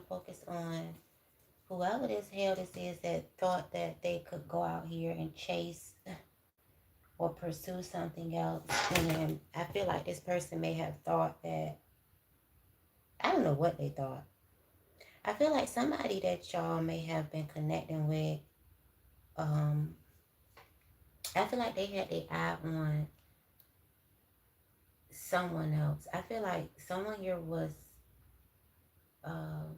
focus on whoever this hell this is that thought that they could go out here and chase or pursue something else. And I feel like this person may have thought that, I don't know what they thought. I feel like somebody that y'all may have been connecting with, um, I feel like they had their eye on someone else. I feel like someone here was, um,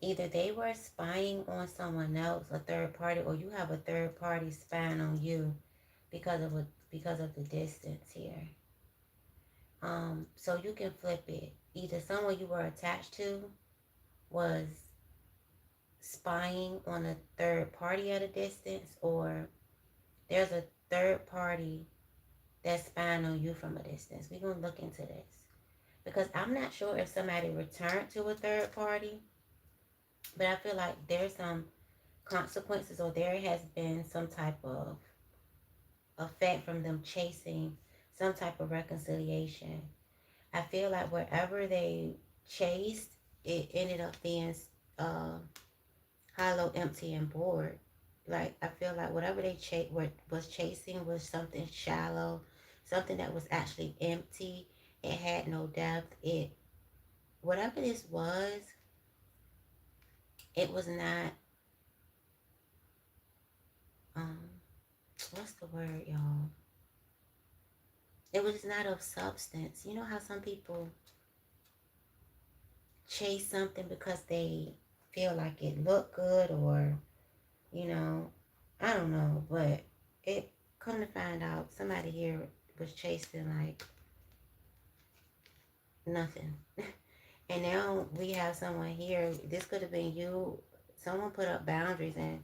either they were spying on someone else, a third party, or you have a third party spying on you because of the distance here. So you can flip it. Either someone you were attached to was spying on a third party at a distance, or there's a third party that's spying on you from a distance. We're gonna look into this because I'm not sure if somebody returned to a third party, but I feel like there's some consequences, or there has been some type of effect from them chasing some type of reconciliation. I feel like wherever they chased, it ended up being uh, hollow, empty, and bored. Like I feel like whatever they was chasing was something shallow, something that was actually empty. It had no depth. It whatever this was, it was not. Um, what's the word, y'all? It was not of substance. You know how some people chase something because they feel like it looked good, or you know, I don't know, but it come to find out somebody here was chasing like nothing. And now we have someone here, this could have been you, someone put up boundaries, and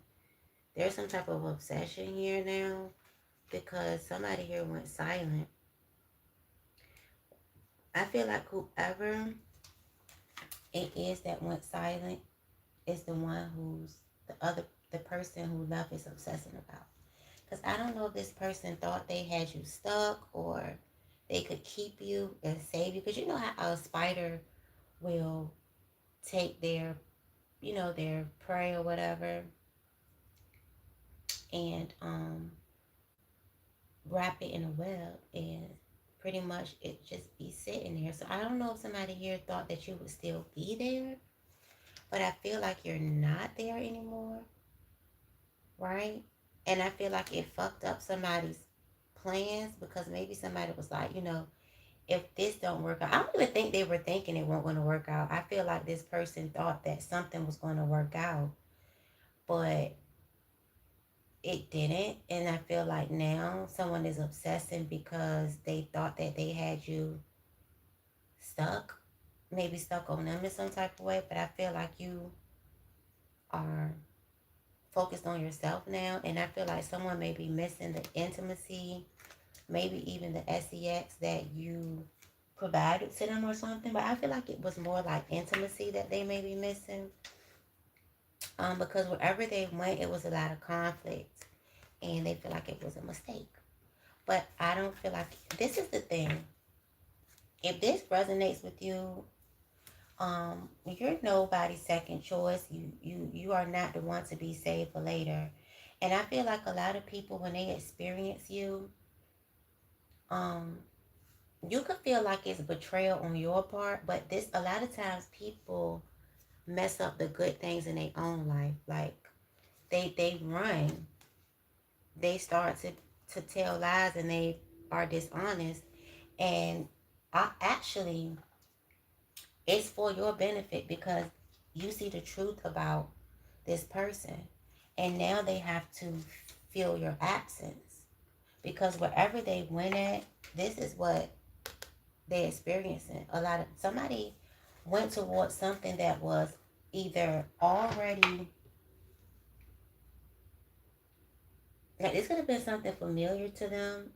there's some type of obsession here now because somebody here went silent. I feel like whoever it is that went silent is the one who's the person who love is obsessing about. Because I don't know if this person thought they had you stuck, or they could keep you and save you. Because you know how a spider will take their, their prey or whatever, and wrap it in a web, and pretty much it just be sitting there. So I don't know if somebody here thought that you would still be there, but I feel like you're not there anymore, right? And I feel like it fucked up somebody's plans, because maybe somebody was like, if this don't work out, I don't even think they were thinking it wasn't going to work out. I feel like this person thought that something was going to work out, but it didn't. And I feel like now someone is obsessing because they thought that they had you stuck, maybe stuck on them in some type of way. But I feel like you are focused on yourself now. And I feel like someone may be missing the intimacy, maybe even the sex that you provided to them or something. But I feel like it was more like intimacy that they may be missing. Because wherever they went, it was a lot of conflict, and they feel like it was a mistake. But I don't feel like, this is the thing. If this resonates with you, you're nobody's second choice. You are not the one to be saved for later. And I feel like a lot of people, when they experience you, um, you could feel like it's betrayal on your part, but this, a lot of times people mess up the good things in their own life. Like they run, they start to tell lies, and they are dishonest. And I actually, it's for your benefit, because you see the truth about this person, and now they have to feel your absence, because wherever they went at, this is what they're experiencing. Somebody went towards something that was either already, like this could have been something familiar to them.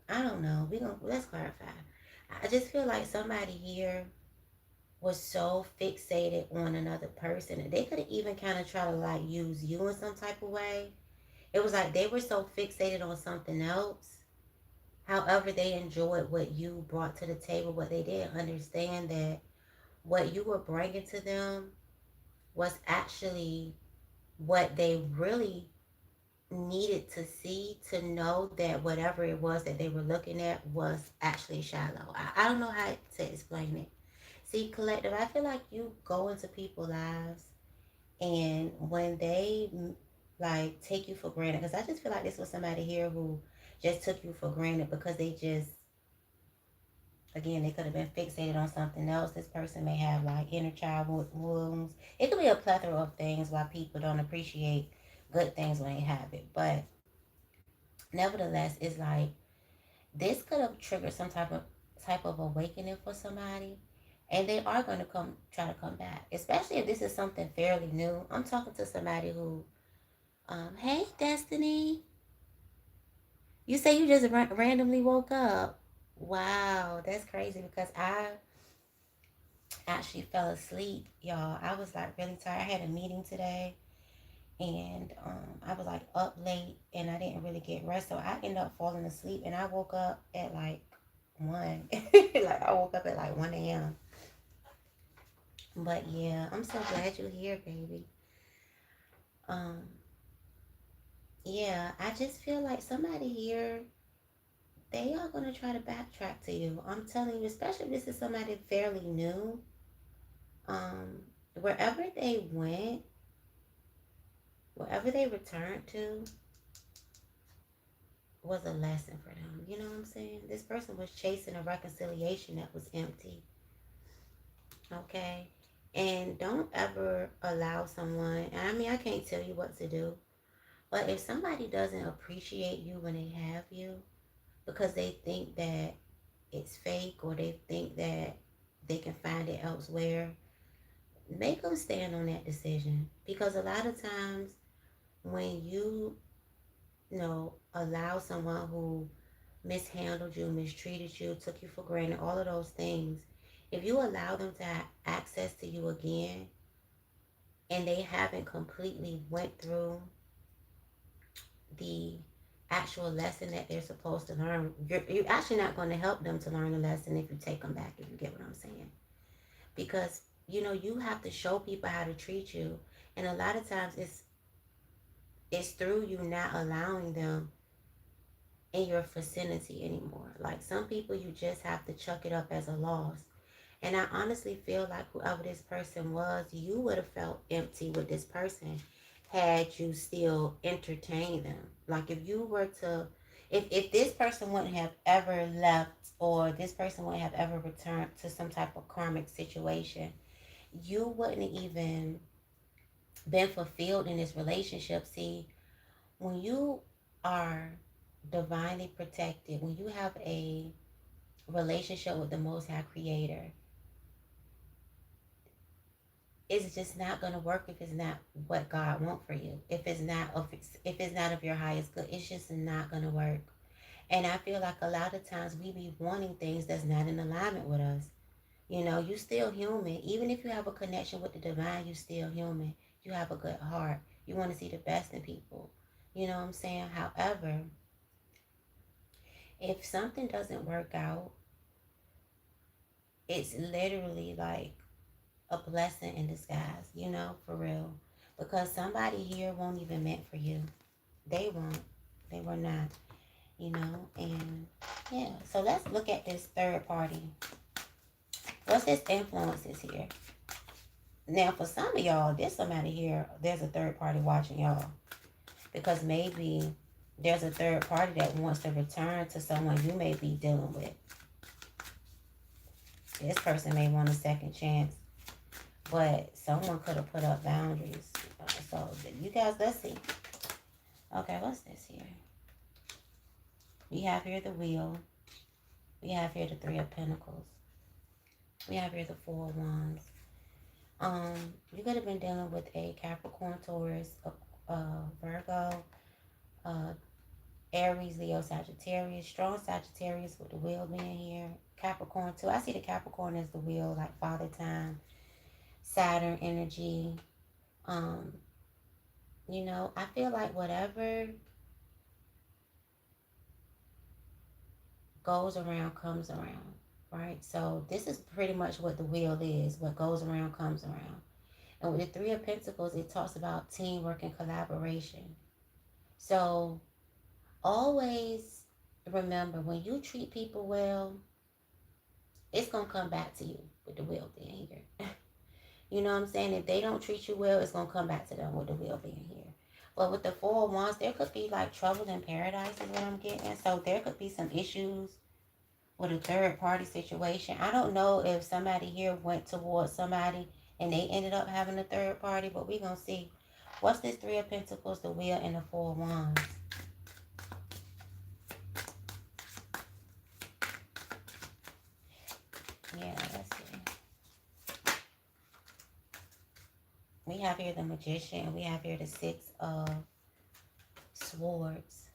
I don't know. Let's clarify. I just feel like somebody here was so fixated on another person, and they could have even kind of try to like use you in some type of way. It was like they were so fixated on something else. However, they enjoyed what you brought to the table, but they didn't understand that what you were bringing to them was actually what they really needed to see to know that whatever it was that they were looking at was actually shallow. I don't know how to explain it. See, collective, I feel like you go into people's lives, and when they like take you for granted, because I just feel like this was somebody here who just took you for granted because they just, again, they could have been fixated on something else. This person may have like inner child wounds. It could be a plethora of things why people don't appreciate good things when they have it. But nevertheless, it's like this could have triggered some type of awakening for somebody, and they are going to try to come back, especially if this is something fairly new. I'm talking to somebody who, hey Destiny, you say you just randomly woke up. Wow, that's crazy because I actually fell asleep, y'all. I was like really tired. I had a meeting today, and I was like up late and I didn't really get rest, so I ended up falling asleep, and I woke up at like 1. Like I woke up at like 1 a.m. But yeah, I'm so glad you're here, baby. Um, yeah, I just feel like somebody here, they are gonna try to backtrack to you. I'm telling you, especially if this is somebody fairly new. Wherever they went, wherever they returned to, was a lesson for them. You know what I'm saying? This person was chasing a reconciliation that was empty. Okay? And don't ever allow someone, and I mean, I can't tell you what to do, but if somebody doesn't appreciate you when they have you because they think that it's fake or they think that they can find it elsewhere, make them stand on that decision. Because a lot of times when you allow someone who mishandled you, mistreated you, took you for granted, all of those things, if you allow them to have access to you again and they haven't completely went through the actual lesson that they're supposed to learn, you're actually not going to help them to learn the lesson if you take them back, if you get what I'm saying. Because, you have to show people how to treat you. And a lot of times it's through you not allowing them in your vicinity anymore. Like some people, you just have to chuck it up as a loss. And I honestly feel like whoever this person was, you would have felt empty with this person had you still entertained them. Like if you were to, if this person wouldn't have ever left or this person wouldn't have ever returned to some type of karmic situation, you wouldn't even been fulfilled in this relationship. See, when you are divinely protected, when you have a relationship with the Most High Creator, it's just not gonna work if it's not what God wants for you. If it's not of your highest good, it's just not gonna work. And I feel like a lot of times we be wanting things that's not in alignment with us. You still human. Even if you have a connection with the divine, you still human. You have a good heart. You want to see the best in people. You know what I'm saying? However, if something doesn't work out, it's literally like a blessing in disguise, for real. Because somebody here won't even meant for you. They won't. They were not. And yeah. So let's look at this third party. What's this influences here? Now, for some of y'all, there's somebody here, there's a third party watching y'all. Because maybe there's a third party that wants to return to someone you may be dealing with. This person may want a second chance, but someone could have put up boundaries. So, you guys, let's see. Okay, what's this here? We have here the Wheel. We have here the Three of Pentacles. We have here the Four of Wands. You could have been dealing with a Capricorn, Taurus, Virgo, Aries, Leo, Sagittarius. Strong Sagittarius with the Wheel being here. Capricorn too. I see the Capricorn as the Wheel, like Father Time, Saturn energy. I feel like whatever goes around comes around, right? So this is pretty much what the Wheel is. What goes around comes around. And with the Three of Pentacles, it talks about teamwork and collaboration. So always remember, when you treat people well, it's going to come back to you with the wheel being here. You know what I'm saying? If they don't treat you well, it's going to come back to them with the wheel being here. But with the Four of Wands, there could be like trouble in paradise is what I'm getting. So there could be some issues with a third party situation. I don't know if somebody here went towards somebody and they ended up having a third party, but we're going to see. What's this Three of Pentacles, the Wheel, and the Four of Wands? Yeah, let's see. We have here the Magician, and we have here the Six of Swords.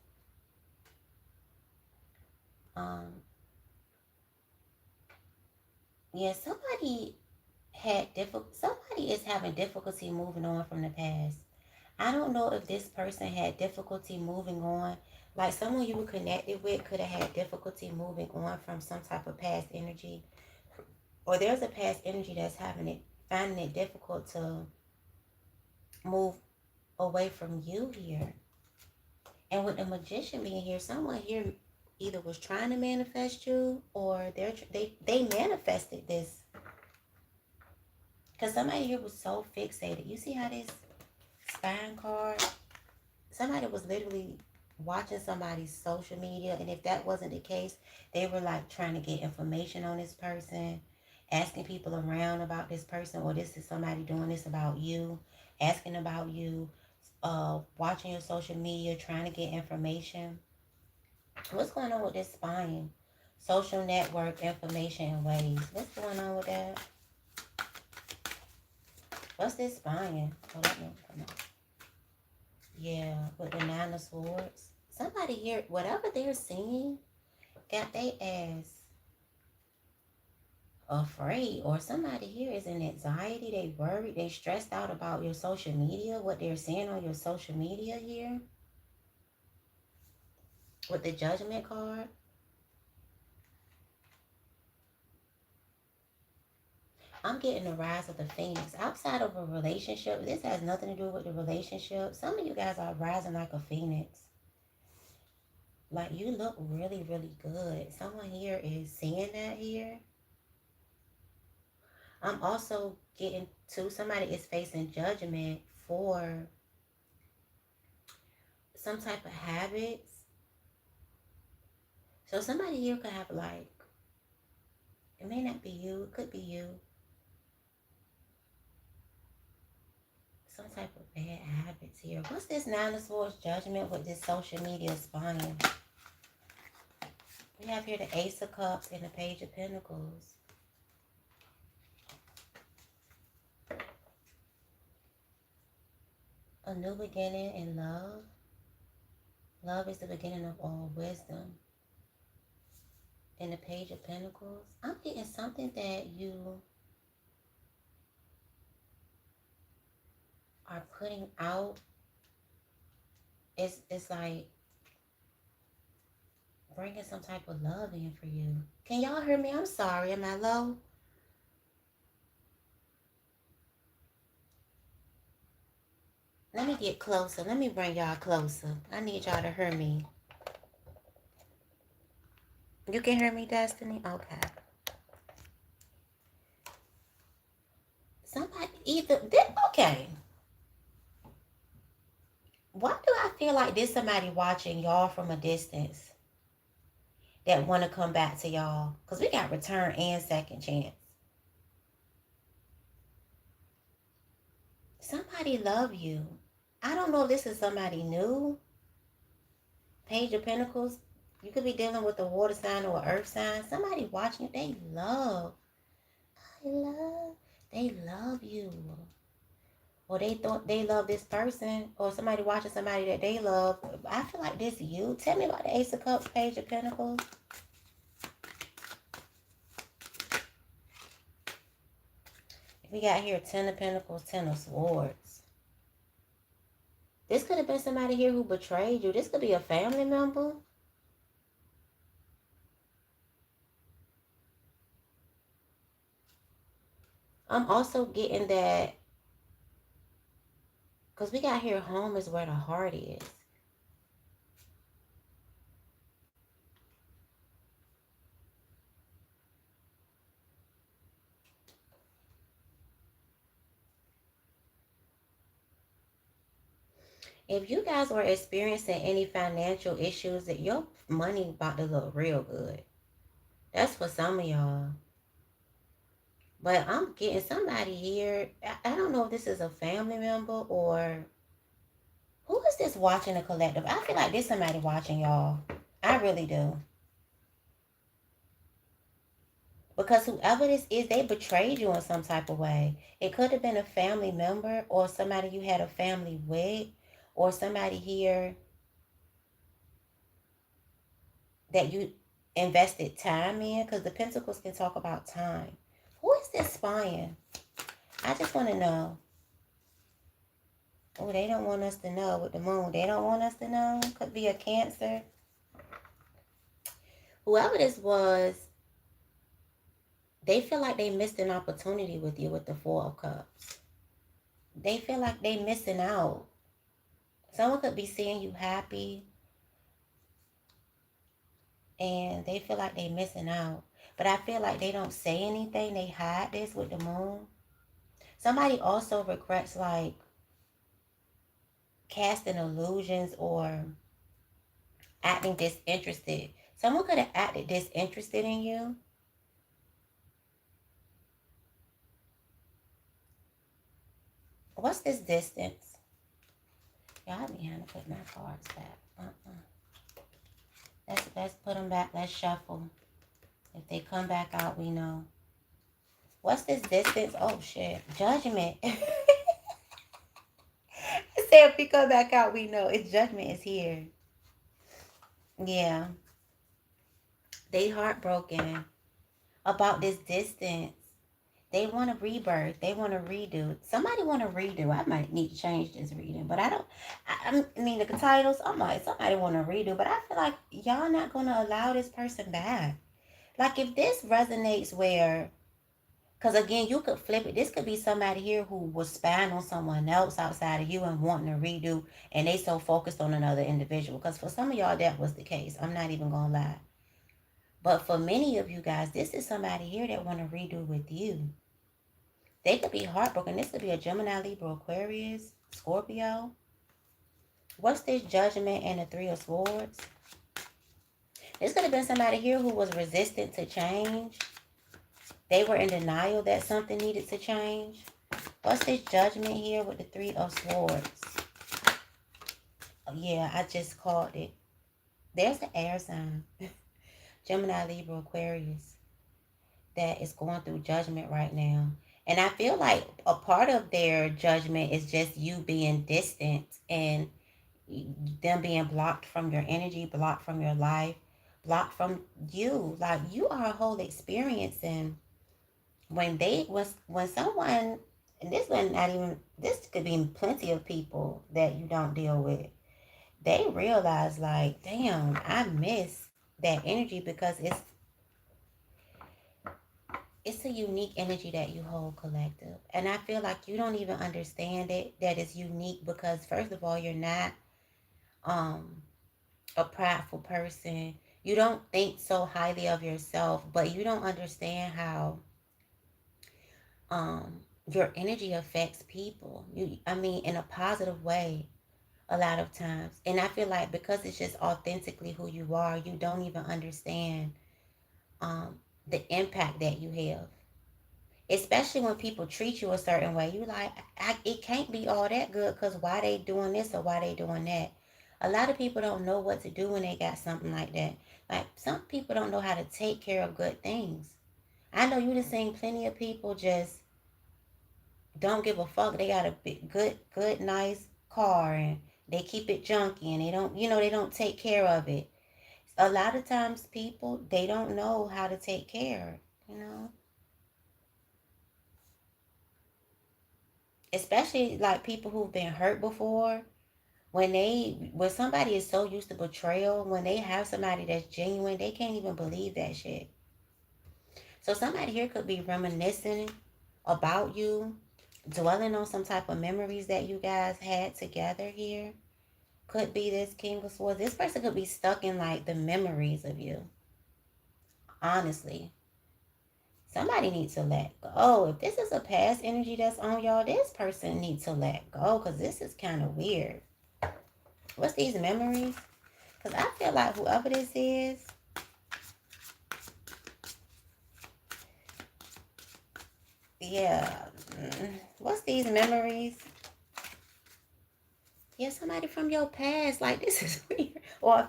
Um, yeah, somebody is having difficulty moving on from the past. I don't know if this person had difficulty moving on. Like someone you were connected with could have had difficulty moving on from some type of past energy. Or there's a past energy that's finding it difficult to move away from you here. And with the Magician being here, someone here either was trying to manifest you, or they manifested this. Because somebody here was so fixated. You see how this spine card, somebody was literally watching somebody's social media, and if that wasn't the case, they were like trying to get information on this person, asking people around about this person, or this is somebody doing this about you, asking about you, watching your social media, trying to get information. What's going on with this spine? Social network, information, and ways. What's going on with that? What's this spine? Oh, that one. Come on. Yeah, with the Nine of Swords. Somebody here, whatever they're seeing, got their ass afraid. Or somebody here is in anxiety. They worried. They stressed out about your social media, what they're seeing on your social media here. With the Judgment card. I'm getting the Rise of the Phoenix. Outside of a relationship, this has nothing to do with the relationship. Some of you guys are rising like a phoenix. Like, you look really, really good. Someone here is seeing that here. I'm also getting to somebody is facing judgment for some type of habits. So somebody here could have like, it may not be you, it could be you. Some type of bad habits here. What's this Nine of Swords judgment with this social media spying? We have here the Ace of Cups and the Page of Pentacles. A new beginning in love. Love is the beginning of all wisdom. And the Page of Pentacles. I'm getting something that you are putting out. It's like bringing some type of love in for you. Can y'all hear me? I'm sorry. Am I low? Let me get closer. Let me bring y'all closer. I need y'all to hear me. You can hear me, Destiny? Okay. Somebody okay. Why do I feel like there's somebody watching y'all from a distance that want to come back to y'all? Because we got return and second chance. Somebody love you. I don't know if this is somebody new. Page of Pentacles. You could be dealing with a water sign or an earth sign. Somebody watching you. They love. They love you. Or they thought they love this person. Or somebody watching somebody that they love. I feel like this you. Tell me about the Ace of Cups, Page of Pentacles. We got here Ten of Pentacles, Ten of Swords. This could have been somebody here who betrayed you. This could be a family member. I'm also getting that Because we got here, home is where the heart is. If you guys were experiencing any financial issues, that your money about to look real good. That's for some of y'all. But I'm getting somebody here. I don't know if this is a family member or who is this watching the collective. I feel like there's somebody watching y'all. I really do. Because whoever this is, they betrayed you in some type of way. It could have been a family member or somebody you had a family with or somebody here that you invested time in, because the pentacles can talk about time. Who is this spying? I just want to know. Oh, they don't want us to know with the moon. They don't want us to know. Could be a Cancer. Whoever this was, they feel like they missed an opportunity with you with the Four of Cups. They feel like they missing out. Someone could be seeing you happy and they feel like they missing out. But I feel like they don't say anything. They hide this with the moon. Somebody also regrets like casting illusions or acting disinterested. Someone could have acted disinterested in you. What's this distance? Y'all be having to put my cards back. Let's put them back. Let's shuffle. If they come back out, we know. What's this distance? Oh shit. Judgment. I said if we come back out, we know. It's judgment is here. Yeah. They heartbroken about this distance. They want a rebirth. They want to redo. Somebody want to redo. I might need to change this reading, but I don't. I mean, the titles. I'm like, somebody want to redo, but I feel like y'all not gonna allow this person back. Like if this resonates, where, because again, you could flip it. This could be somebody here who was spying on someone else outside of you and wanting to redo, and they so focused on another individual. Because for some of y'all, that was the case. I'm not even gonna lie. But for many of you guys, this is somebody here that want to redo with you. They could be heartbroken. This could be a Gemini, Libra, Aquarius, Scorpio. What's this judgment and the Three of Swords? This could have been somebody here who was resistant to change. They were in denial that something needed to change. What's this judgment here with the Three of Swords? Oh, yeah, I just called it. There's the air sign. Gemini, Libra, Aquarius. That is going through judgment right now. And I feel like a part of their judgment is just you being distant and them being blocked from your energy, blocked from your life, blocked from you. Like you are a whole experience. And when someone, and this one not even, this could be plenty of people that you don't deal with, they realize like, damn, I miss that energy, because it's a unique energy that you hold, collective. And I feel like you don't even understand it, that it's unique, because first of all, you're not um a prideful person. You don't think so highly of yourself, but you don't understand how your energy affects people. I mean, in a positive way a lot of times. And I feel like because it's just authentically who you are, you don't even understand the impact that you have. Especially when people treat you a certain way, you like, it can't be all that good, because why they doing this or why they doing that. A lot of people don't know what to do when they got something like that. Like some people don't know how to take care of good things. I know you done seen plenty of people just don't give a fuck. They got a big, good, nice car, and they keep it junky, and they don't, they don't take care of it. A lot of times people, they don't know how to take care, you know. Especially like people who've been hurt before. When somebody is so used to betrayal, when they have somebody that's genuine, they can't even believe that shit. So somebody here could be reminiscing about you, dwelling on some type of memories that you guys had together here. Could be this King of Swords. This person could be stuck in like the memories of you. Honestly. Somebody needs to let go. If this is a past energy that's on y'all, this person needs to let go because this is kind of weird. What's these memories? Because I feel like whoever this is, yeah. What's these memories? Yeah, somebody from your past. Like, this is weird. Or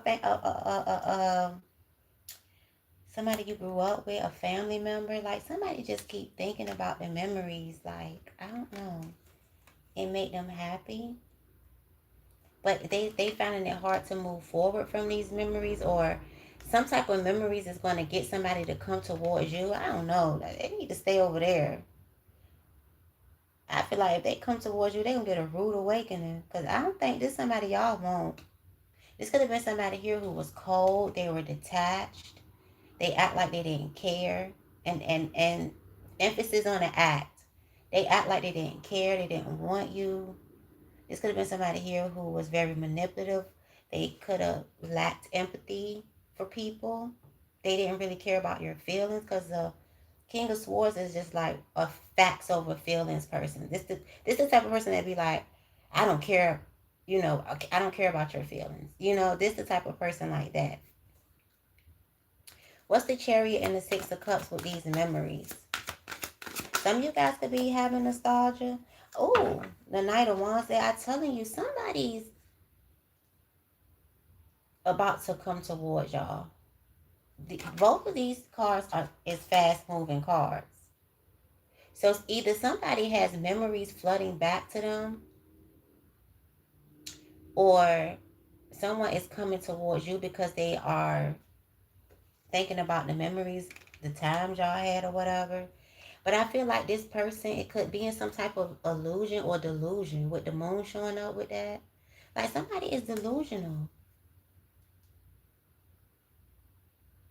somebody you grew up with, a family member. Like, somebody just keep thinking about the memories. Like, I don't know. It make them happy. But they finding it hard to move forward from these memories, or some type of memories is going to get somebody to come towards you. I don't know. They need to stay over there. I feel like if they come towards you, they going to get a rude awakening. Because I don't think this somebody y'all want. This could have been somebody here who was cold. They were detached. They act like they didn't care. And emphasis on the act. They act like they didn't care. They didn't want you. This could have been somebody here who was very manipulative. They could have lacked empathy for people. They didn't really care about your feelings because the King of Swords is just like a facts over feelings person. This the type of person that be like, I don't care, I don't care about your feelings. This the type of person like that. What's the Chariot and the Six of Cups with these memories? Some of you guys could be having nostalgia. Oh, the Knight of Wands there. I'm telling you, somebody's about to come towards y'all. Both of these cards is fast moving cards. So it's either somebody has memories flooding back to them, or someone is coming towards you because they are thinking about the memories, the times y'all had or whatever. But I feel like this person, it could be in some type of illusion or delusion with the moon showing up with that. Like somebody is delusional.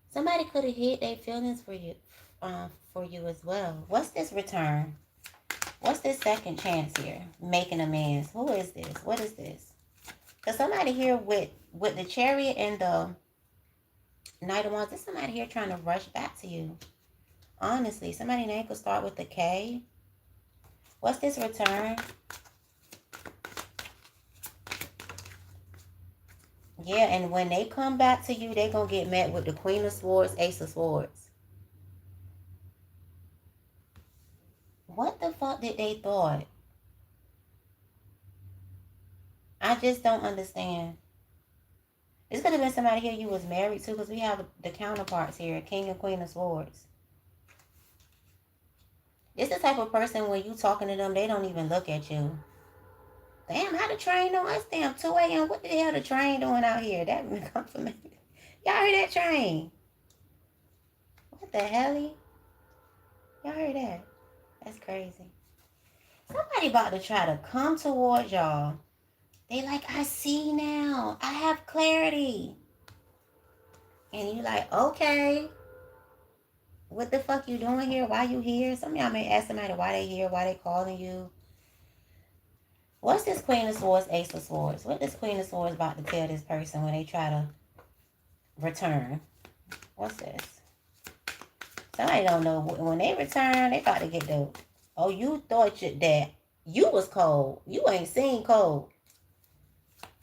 Somebody could have hid their feelings for you as well. What's this return? What's this second chance here? Making amends. Who is this? What is this? Because somebody here with the Chariot and the Knight of Wands, there's somebody here trying to rush back to you. Honestly, somebody's name could start with the K. What's this return? Yeah, and when they come back to you, they're going to get met with the Queen of Swords, Ace of Swords. What the fuck did they thought? I just don't understand. This could have been somebody here you was married to, because we have the counterparts here, King and Queen of Swords. This the type of person when you talking to them, they don't even look at you. Damn, how the train on us? Damn, 2 a.m. What the hell the train doing out here? That confirmation. Y'all heard that train? What the hell? Y'all heard that? That's crazy. Somebody about to try to come towards y'all. They like, I see now. I have clarity. And you like, okay. What the fuck you doing here? Why you here? Some of y'all may ask somebody why they here, why they calling you. What's this Queen of Swords, Ace of Swords? What this Queen of Swords about to tell this person when they try to return? What's this? Somebody don't know. When they return, they about to get the... Oh, you thought that you was cold. You ain't seen cold.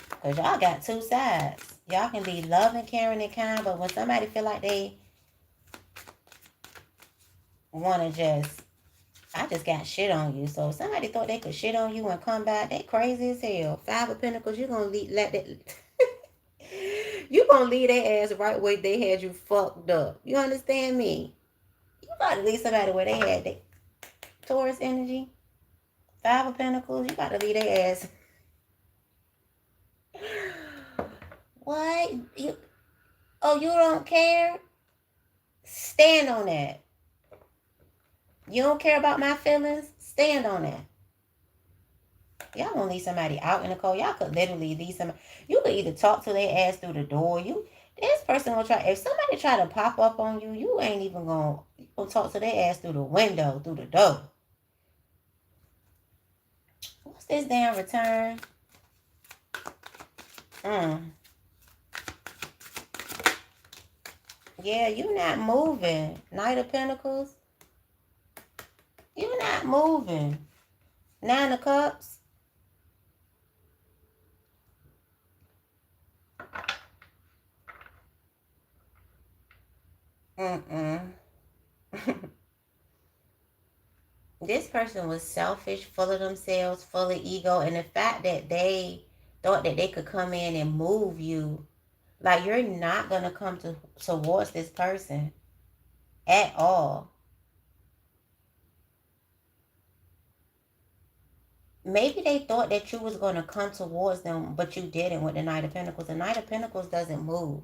Because y'all got two sides. Y'all can be loving, caring, and kind, but when somebody feel like they want to I just got shit on you. So if somebody thought they could shit on you and come back, they crazy as hell. 5 of Pentacles, you're going to let that... you going to leave their ass right where they had you fucked up. You understand me? You about to leave somebody where they had that Taurus energy. 5 of Pentacles, you about to leave their ass... What? You don't care? Stand on that. You don't care about my feelings? Stand on that. Y'all gonna leave somebody out in the cold. Y'all could literally leave somebody. You could either talk to their ass through the door. This person will try. If somebody try to pop up on you, you ain't even gonna talk to their ass through the window, through the door. What's this damn return? Yeah, you not moving. Knight of Pentacles. You not moving. Nine of Cups. This person was selfish, full of themselves, full of ego, and the fact that they thought that they could come in and move you, like you're not gonna come towards this person at all. Maybe they thought that you was gonna come towards them, but you didn't with the Knight of Pentacles. The Knight of Pentacles doesn't move.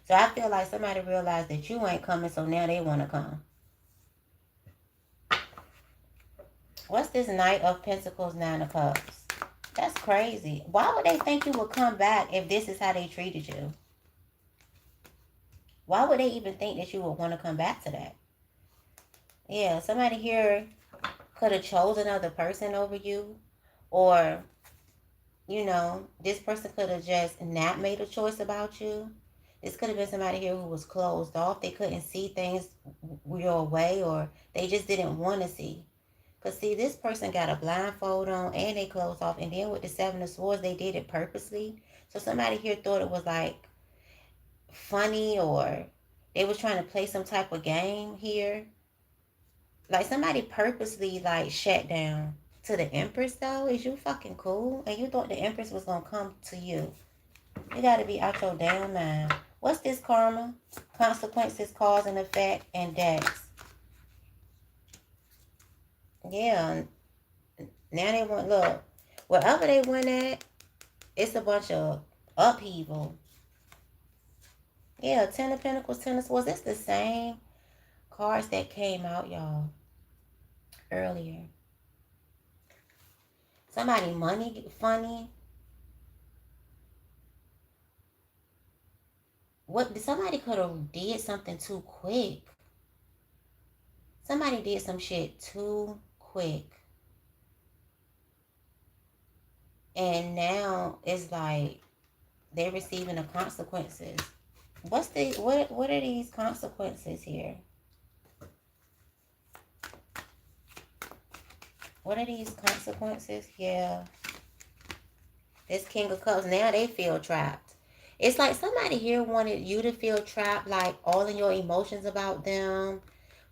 So I feel like somebody realized that you ain't coming, so now they want to come. What's this Knight of Pentacles, Nine of Cups? That's crazy. Why would they think you would come back if this is how they treated you? Why would they even think that you would want to come back to that? Yeah, somebody here could have chosen another person over you. Or, you know, this person could have just not made a choice about you. This could have been somebody here who was closed off. They couldn't see things your way, or they just didn't want to see. Because, see, this person got a blindfold on and they closed off. And then with the Seven of Swords, they did it purposely. So somebody here thought it was, like, funny, or they was trying to play some type of game here. Like, somebody purposely, like, shut down. To the Empress, though? Is you fucking cool? And you thought the Empress was going to come to you. You got to be out your damn mind. What's this karma? Consequences, cause and effect, and deaths. Yeah. Now they want, look, wherever they went at, it's a bunch of upheaval. Yeah, Ten of Pentacles, Ten of Swords. It's the same cards that came out, y'all, earlier. Somebody money funny. What? Somebody could have did something too quick. Somebody did some shit too quick. And now it's like they're receiving the consequences. What are these consequences here? What are these consequences? Yeah. This King of Cups, now they feel trapped. It's like somebody here wanted you to feel trapped, like all in your emotions about them,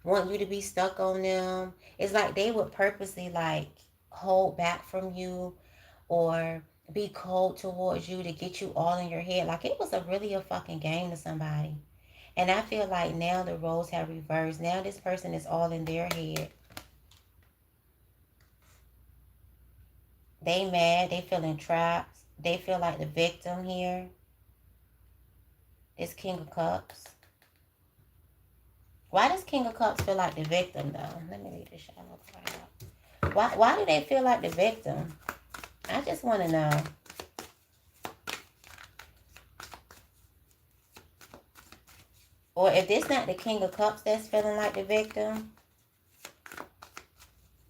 want you to be stuck on them. It's like they would purposely, like, hold back from you or be cold towards you to get you all in your head. Like, it was really a fucking game to somebody. And I feel like now the roles have reversed. Now this person is all in their head. They mad. They feeling trapped. They feel like the victim here. This King of Cups. Why does King of Cups feel like the victim, though? Let me read this shallow card out. Why do they feel like the victim? I just want to know. Or if this not the King of Cups that's feeling like the victim.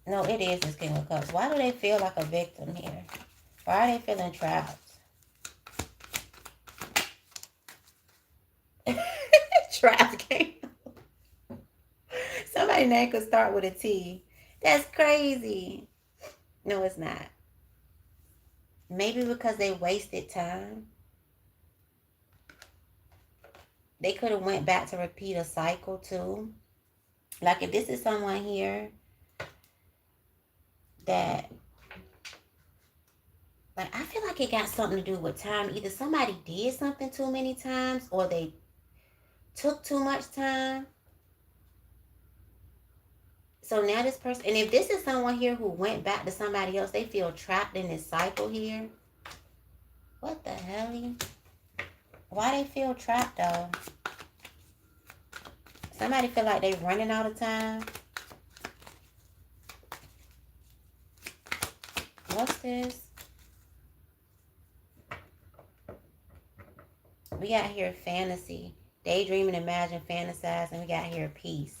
No, it is this King of Cups. Why do they feel like a victim here? Why are they feeling trapped? Trapped King. Somebody's name could start with a T. That's crazy. No, it's not. Maybe because they wasted time. They could have went back to repeat a cycle too. Like if this is someone here that, like, I feel like it got something to do with time. Either somebody did something too many times or they took too much time. So now this person, and if this is someone here who went back to somebody else, they feel trapped in this cycle here. What the hell? Why they feel trapped though? Somebody feel like they running out of time. What's this? We got here fantasy. Daydreaming, imagine, fantasize, and we got here peace.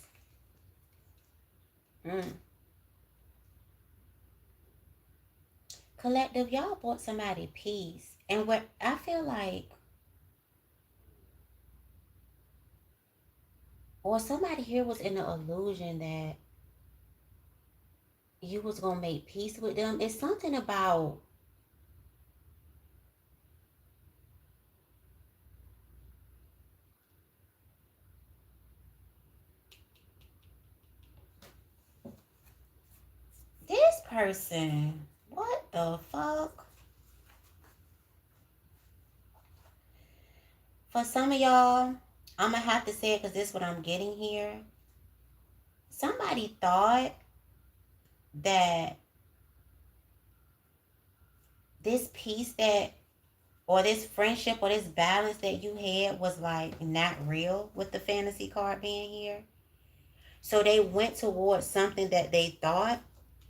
Collective, y'all bought somebody peace. And what I feel like, or somebody here was in the illusion that you was going to make peace with them. It's something about this person. What the fuck? For some of y'all, I'm going to have to say it because this is what I'm getting here. Somebody thought that this peace that, or this friendship or this balance that you had was like not real with the fantasy card being here. So they went towards something that they thought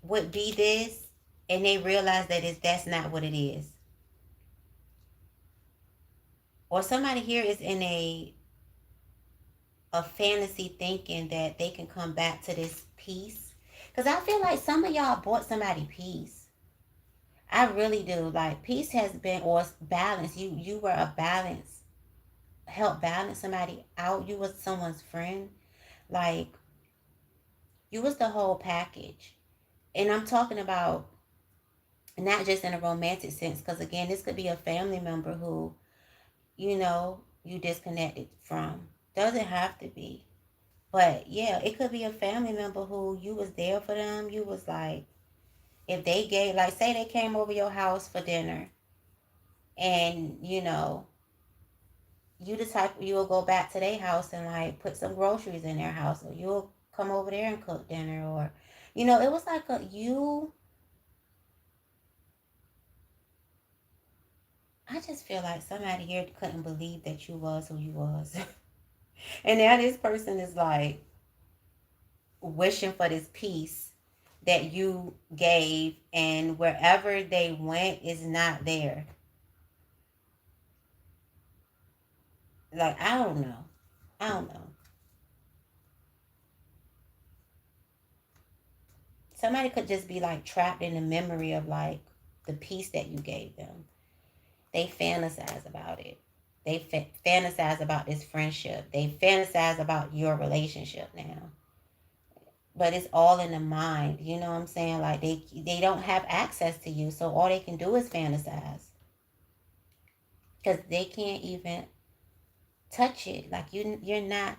would be this, and they realized that that's not what it is. Or somebody here is in a fantasy thinking that they can come back to this peace. Because I feel like some of y'all bought somebody peace. I really do. Like, peace has been, or balance. You were a balance. Help balance somebody out. You was someone's friend. Like, you was the whole package. And I'm talking about not just in a romantic sense, because again, this could be a family member who, you disconnected from. Doesn't have to be. But yeah, it could be a family member who you was there for them. You was like, if they gave, like, say they came over your house for dinner, and you the type, you'll go back to their house and like put some groceries in their house, or you'll come over there and cook dinner, or it was like I just feel like somebody here couldn't believe that you was who you was. And now this person is like wishing for this peace that you gave, and wherever they went is not there. Like, I don't know. I don't know. Somebody could just be like trapped in the memory of like the peace that you gave them. They fantasize about it. They fantasize about this friendship. They fantasize about your relationship now. But it's all in the mind. You know what I'm saying? Like, they don't have access to you, so all they can do is fantasize. Because they can't even touch it. Like, you're not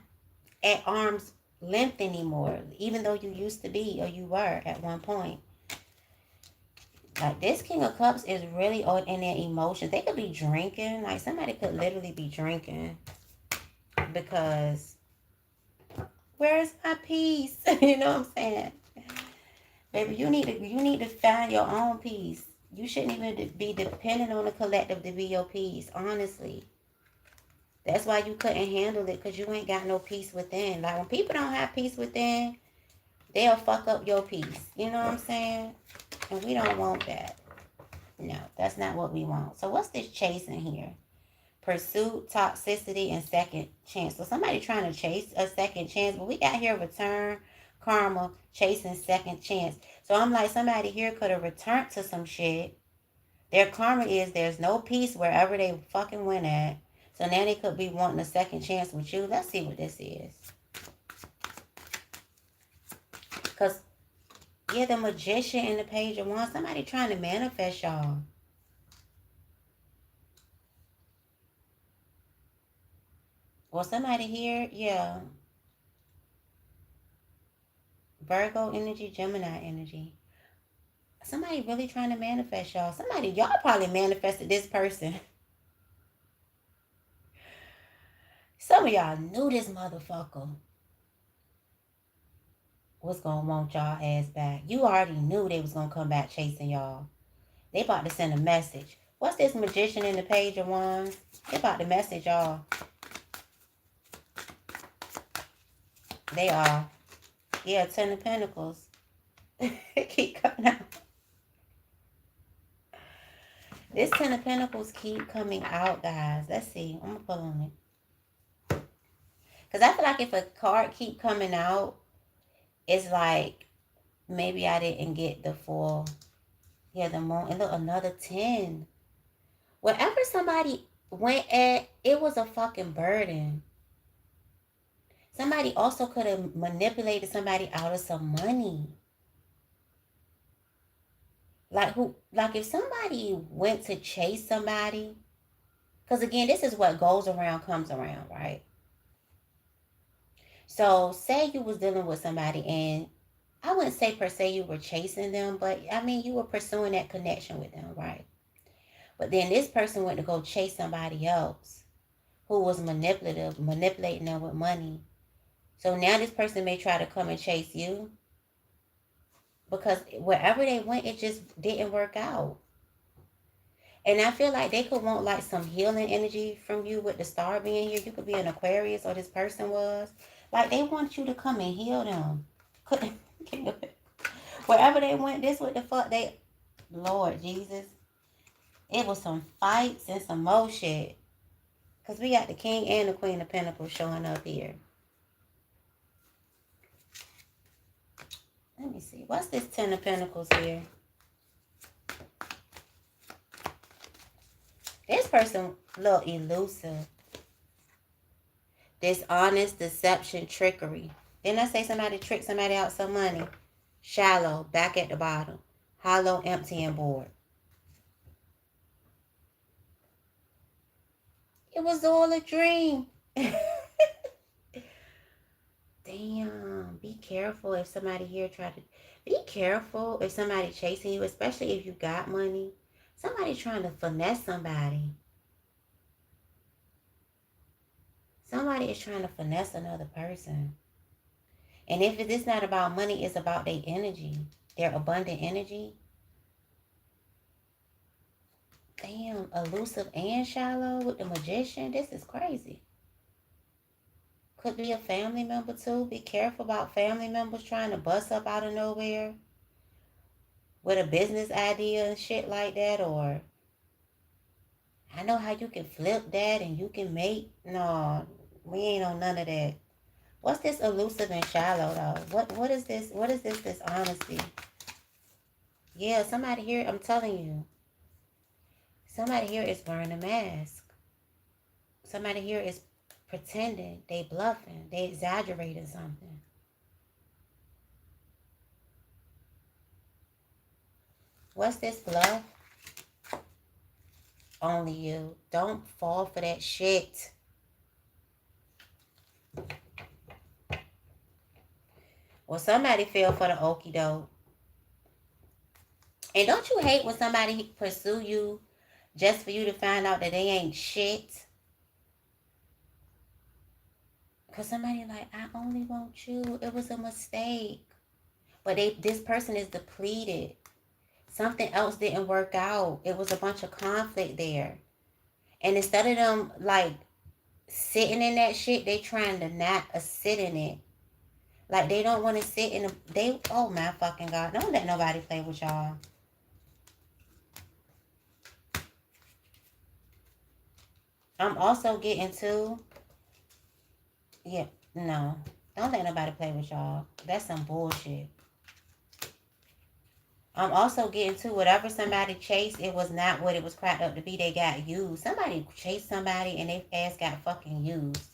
at arm's length anymore, even though you used to be, or you were at one point. Like, this King of Cups is really in their emotions. They could be drinking. Like, somebody could literally be drinking because where's my peace? You know what I'm saying? Baby, you need to find your own peace. You shouldn't even be dependent on the collective to be your peace, honestly. That's why you couldn't handle it, because you ain't got no peace within. Like, when people don't have peace within, they'll fuck up your peace. You know what I'm saying? And we don't want that. No, that's not what we want. So what's this chasing here? Pursuit, toxicity, and second chance. So somebody trying to chase a second chance, but we got here return, karma, chasing second chance. So I'm like, somebody here could have returned to some shit. Their karma is there's no peace wherever they fucking went at. So now they could be wanting a second chance with you. Let's see what this is. Because, yeah, the Magician and the Page of Wands, somebody trying to manifest y'all. Or somebody here, yeah. Virgo energy, Gemini energy. Somebody really trying to manifest y'all. Y'all probably manifested this person. Some of y'all knew this motherfucker was going to want y'all ass back. You already knew they was going to come back chasing y'all. They about to send a message. What's this Magician in the Page of Wands? They about to message y'all. They are. Yeah, 10 of Pentacles. Keep coming out. This 10 of Pentacles keep coming out, guys. Let's see. I'm going to pull on it. Because I feel like if a card keep coming out, it's like maybe I didn't get the full Yeah, the moon. And look, another 10. Wherever somebody went at, it was a fucking burden. Somebody also could have manipulated somebody out of some money. Like if somebody went to chase somebody, because again, this is what goes around comes around, right? So say you was dealing with somebody, and I wouldn't say per se you were chasing them, but I mean you were pursuing that connection with them, right? But then this person went to go chase somebody else who was manipulating them with money. So now this person may try to come and chase you because wherever they went, it just didn't work out. And I feel like they could want like some healing energy from you with the star being here. You could be an Aquarius, or this person was. Like they want you to come and heal them. Wherever they went, this what the fuck they... Lord Jesus. It was some fights and some more shit. Because we got the King and the Queen of Pentacles showing up here. Let me see. What's this Ten of Pentacles here? This person look elusive. Dishonest, deception, trickery. Didn't I say somebody tricked somebody out some money? Shallow, back at the bottom. Hollow, empty, and bored. It was all a dream. Damn. Be careful if somebody here try to... Be careful if somebody chasing you, especially if you got money. Somebody trying to finesse somebody. Somebody is trying to finesse another person. And if it's not about money, it's about their energy. Their abundant energy. Damn, elusive and shallow with the Magician. This is crazy. Could be a family member too. Be careful about family members trying to bust up out of nowhere with a business idea and shit like that. Or I know how you can flip that and you can make... No, we ain't on none of that. What's this elusive and shallow though? What is this? What is this dishonesty? Yeah, somebody here, I'm telling you. Somebody here is wearing a mask. Somebody here is pretending. They bluffing. They exaggerating something. What's this bluff? Only you. Don't fall for that shit. Well, somebody fell for the okie doke. And don't you hate when somebody pursue you just for you to find out that they ain't shit? Because somebody like, I only want you. It was a mistake. But this person is depleted. Something else didn't work out. It was a bunch of conflict there. And instead of them, like, sitting in that shit, they trying to not sit in it. Like, they don't want to sit in oh, my fucking God. Don't let nobody play with y'all. I'm also getting to... Yeah, no. Don't let nobody play with y'all. That's some bullshit. I'm also getting to whatever somebody chased, it was not what it was cracked up to be. They got used. Somebody chased somebody and their ass got fucking used.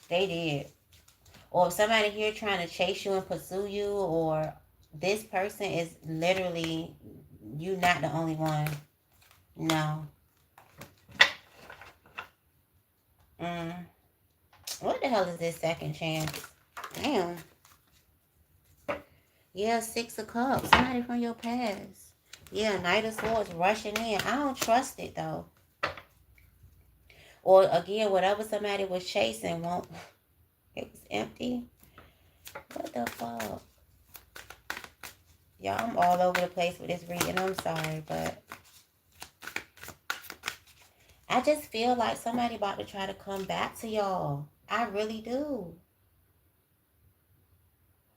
They did. Or if somebody here trying to chase you and pursue you, or this person is literally, you not the only one. No. What the hell is this second chance? Damn. Yeah, 6 of Cups. Somebody from your past. Yeah, Knight of Swords rushing in. I don't trust it, though. Or, again, whatever somebody was chasing, it was empty. What the fuck? Y'all, I'm all over the place with this reading. I'm sorry, but I just feel like somebody about to try to come back to y'all. I really do.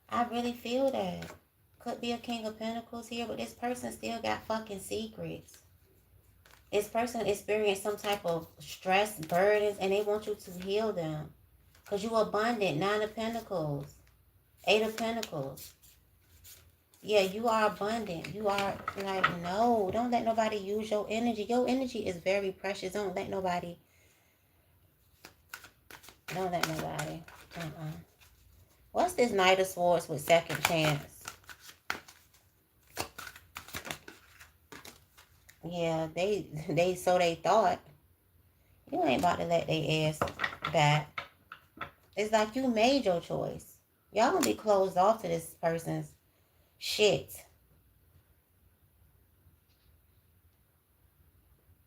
I really feel that. Could be a King of Pentacles here, but this person still got fucking secrets. This person experienced some type of stress, burdens, and they want you to heal them. Because you abundant. 9 of Pentacles. 8 of Pentacles. Yeah, you are abundant. You are like, no, don't let nobody use your energy. Your energy is very precious. Don't let nobody. What's this Knight of Swords with second chance? Yeah, they thought. You ain't about to let their ass back. It's like you made your choice. Y'all gonna be closed off to this person's shit.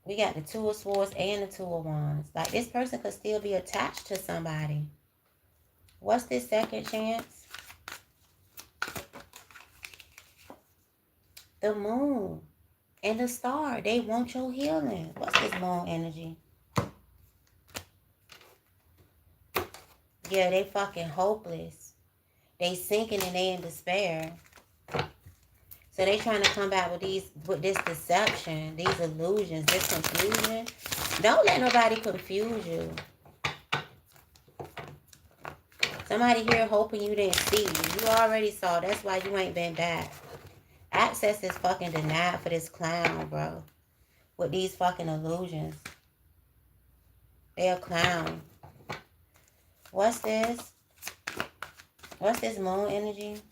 We got the Two of Swords and the Two of Wands. Like, this person could still be attached to somebody. What's this second chance? The Moon and the Star. They want your healing. What's this Moon energy? Yeah, they fucking hopeless. They sinking and they in despair. So they trying to come back with this deception, these illusions, this confusion. Don't let nobody confuse you. Somebody here hoping you didn't see you. You already saw. That's why you ain't been back. Access is fucking denied for this clown, bro. With these fucking illusions. They're a clown. What's this? What's this Moon energy?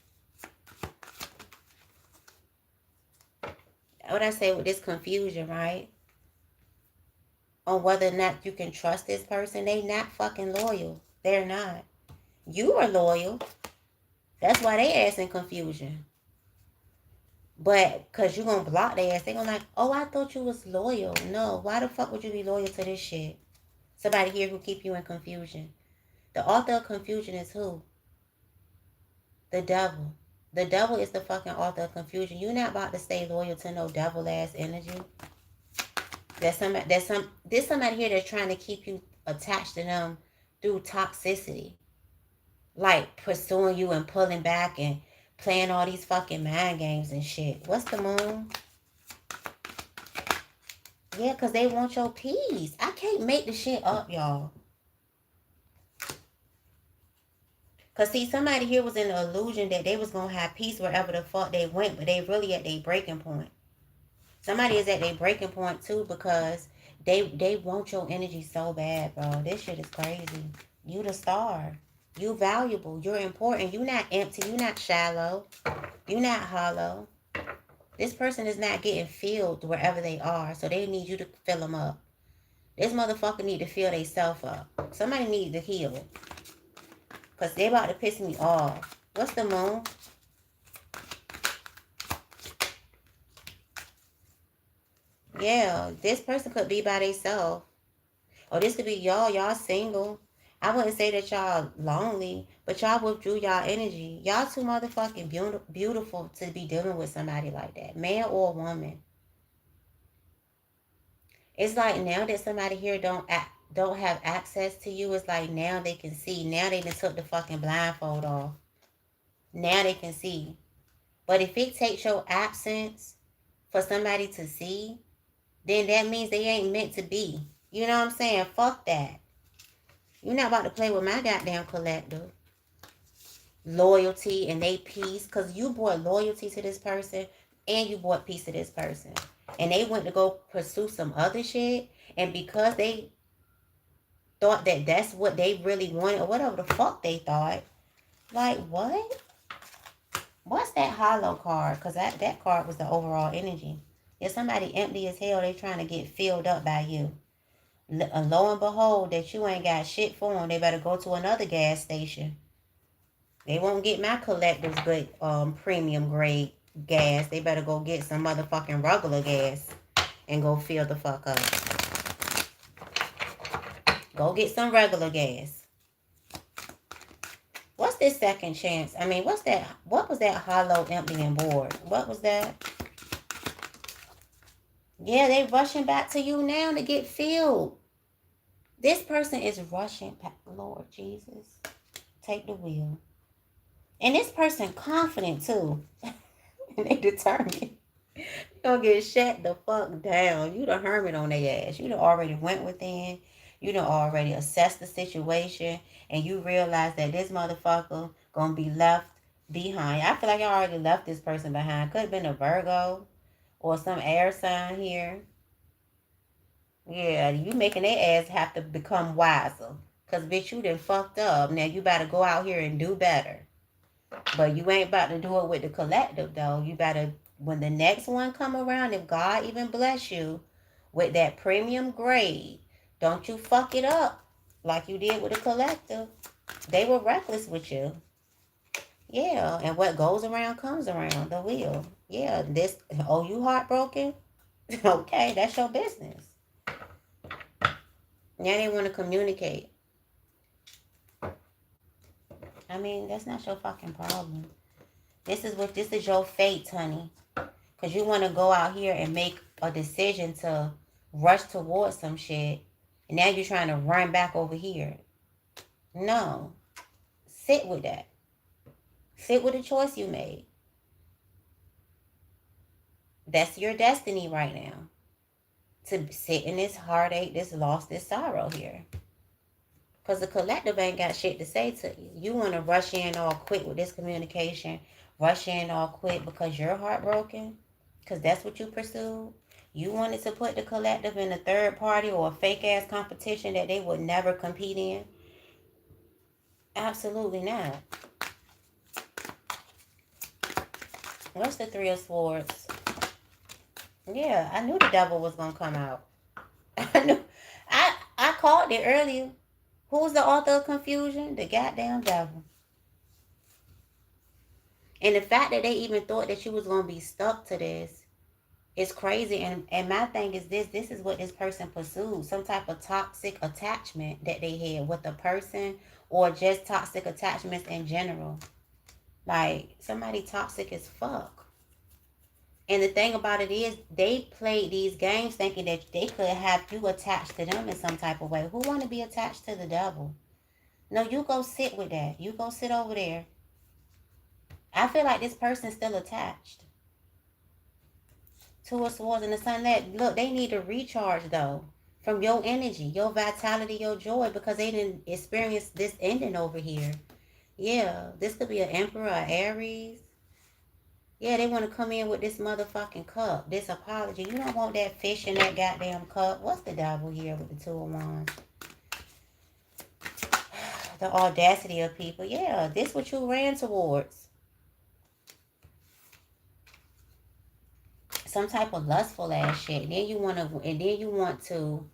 What I say with this confusion, right? On whether or not you can trust this person. They not fucking loyal. They're not. You are loyal. That's why they ass in confusion. But because you going to block their ass, they going to like, oh, I thought you was loyal. No, why the fuck would you be loyal to this shit? Somebody here who keep you in confusion. The author of confusion is who? The devil. The devil is the fucking author of confusion. You're not about to stay loyal to no devil ass energy. There's somebody here that's trying to keep you attached to them through toxicity. Like pursuing you and pulling back and playing all these fucking mind games and shit. What's the Moon? Yeah, because they want your peace. I can't make the shit up, y'all. Because, see, somebody here was in the illusion that they was going to have peace wherever the fuck they went, but they really at their breaking point. Somebody is at their breaking point, too, because they want your energy so bad, bro. This shit is crazy. You the star. You valuable. You're important. You not empty. You not shallow. You not hollow. This person is not getting filled wherever they are, so they need you to fill them up. This motherfucker need to fill themselves up. Somebody need to heal. Because they about to piss me off. What's the Moon? Yeah, this person could be by themselves. Or this could be y'all. Y'all single. I wouldn't say that y'all lonely, but y'all withdrew y'all energy. Y'all too motherfucking beautiful to be dealing with somebody like that. Man or woman. It's like now that somebody here don't have access to you, it's like now they can see. Now they done took the fucking blindfold off. Now they can see. But if it takes your absence for somebody to see, then that means they ain't meant to be. You know what I'm saying? Fuck that. You're not about to play with my goddamn collective. Loyalty and they peace. Because you brought loyalty to this person and you brought peace to this person. And they went to go pursue some other shit. And because they thought that that's what they really wanted or whatever the fuck they thought. Like, what? What's that hollow card? Because that card was the overall energy. If somebody empty as hell, they trying to get filled up by you. Lo and behold, that you ain't got shit for them. They better go to another gas station. They won't get my collective's good premium grade gas. They better go get some motherfucking regular gas and go fill the fuck up. Go get some regular gas. What's this second chance? I mean, what's that? What was that hollow, empty, and bored? What was that? Yeah, they rushing back to you now to get filled. This person is rushing back. Lord Jesus, take the wheel. And this person confident too. And they determined. You gonna get shut the fuck down. You the hermit on their ass. You done already went within. You done already assessed the situation. And you realize that this motherfucker gonna be left behind. I feel like I already left this person behind. Could have been a Virgo or some air sign here. Yeah, you making their ass have to become wiser. Cause bitch, you done fucked up. Now you better go out here and do better. But you ain't about to do it with the collective though. You better, when the next one come around, if God even bless you with that premium grade, don't you fuck it up like you did with the collective. They were reckless with you. Yeah, and what goes around comes around, the wheel. Yeah, this, oh, you heartbroken? Okay, that's your business. Now they want to communicate. I mean, that's not your fucking problem. This is your fate, honey. Because you want to go out here and make a decision to rush towards some shit. And now you're trying to run back over here. No. Sit with that. Sit with the choice you made. That's your destiny right now. To sit in this heartache, this loss, this sorrow here. Because the collective ain't got shit to say to you. You want to rush in all quick with this communication. Rush in all quick because you're heartbroken. Because that's what you pursued. You wanted to put the collective in a third party or a fake ass competition that they would never compete in. Absolutely not. What's the Three of Swords? Yeah, I knew the devil was going to come out. I knew. I called it earlier. Who's the author of confusion? The goddamn devil. And the fact that they even thought that you was going to be stuck to this is crazy. And my thing is this is what this person pursued. Some type of toxic attachment that they had with a person or just toxic attachments in general. Like, somebody toxic as fuck. And the thing about it is, they played these games thinking that they could have you attached to them in some type of way. Who want to be attached to the devil? No, you go sit with that. You go sit over there. I feel like this person's still attached. Two of Swords and the Sun. Look, they need to recharge though from your energy, your vitality, your joy, because they didn't experience this ending over here. Yeah, this could be an Emperor, an Aries. Yeah, they want to come in with this motherfucking cup, this apology. You don't want that fish in that goddamn cup. What's the devil here with the Two of Wands? The audacity of people. Yeah, this what you ran towards. Some type of lustful ass shit. And then you want to,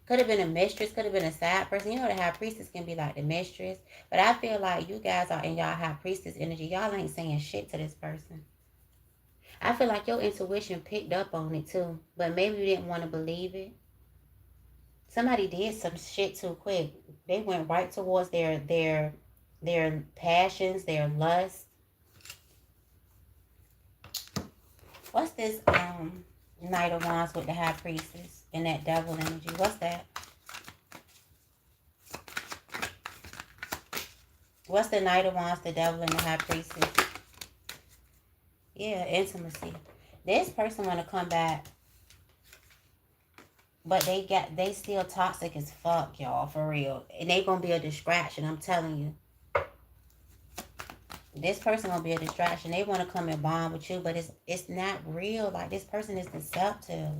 could have been a mistress, could have been a side person. You know, the high priestess can be like the mistress. But I feel like you guys are in y'all high priestess energy. Y'all ain't saying shit to this person. I feel like your intuition picked up on it too. But maybe you didn't want to believe it. Somebody did some shit too quick. They went right towards their passions, their lust. What's this Knight of Wands with the High Priestess and that devil energy? What's that? What's the Knight of Wands, the devil, and the High Priestess? Yeah, intimacy. This person want to come back, but they still toxic as fuck, y'all, for real. And they gonna be a distraction, I'm telling you. This person gonna be a distraction. They want to come and bond with you, but it's not real. Like, this person is deceptive.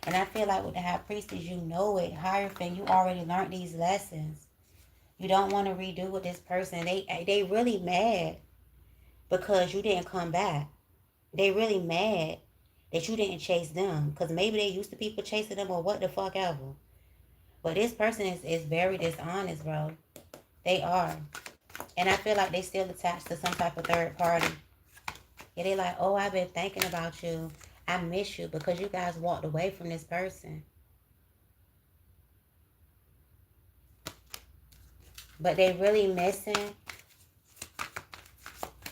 And I feel like with the High Priestess, you know it. Hierophant, you already learned these lessons. You don't want to redo with this person. They really mad because you didn't come back. They really mad that you didn't chase them. Because maybe they used to people chasing them or what the fuck ever. But this person is very dishonest, bro. They are. And I feel like they still attached to some type of third party. Yeah, they like, oh, I've been thinking about you. I miss you because you guys walked away from this person. But they're really missing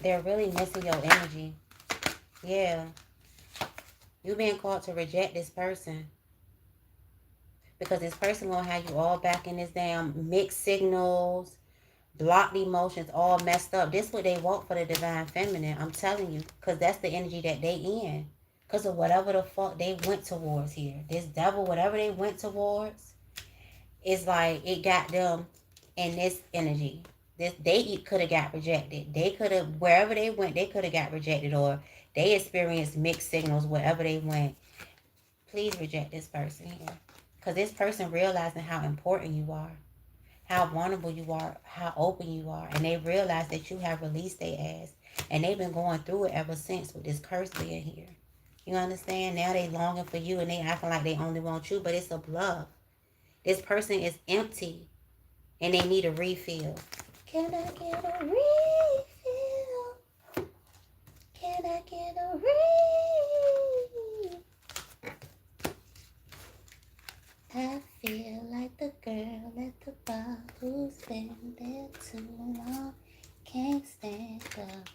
your energy. Yeah. You being called to reject this person. Because this person gonna have you all back in this damn mixed signals, blocked emotions, all messed up. This is what they want for the divine feminine. I'm telling you. Because that's the energy that they in. Because of whatever the fuck they went towards here. This devil, whatever they went towards, it's like it got them in this energy. They could have got rejected. They could have, wherever they went, they could have got rejected, or they experienced mixed signals wherever they went. Please reject this person here. Because this person realizing how important you are, how vulnerable you are, how open you are. And they realize that you have released their ass. And they've been going through it ever since with this curse being here. You understand? Now they longing for you and they acting like they only want you, but it's a bluff. This person is empty and they need a refill. Can I get a refill? Can I get a refill? I feel like the girl at the bar who's been there too long. Can't stand up.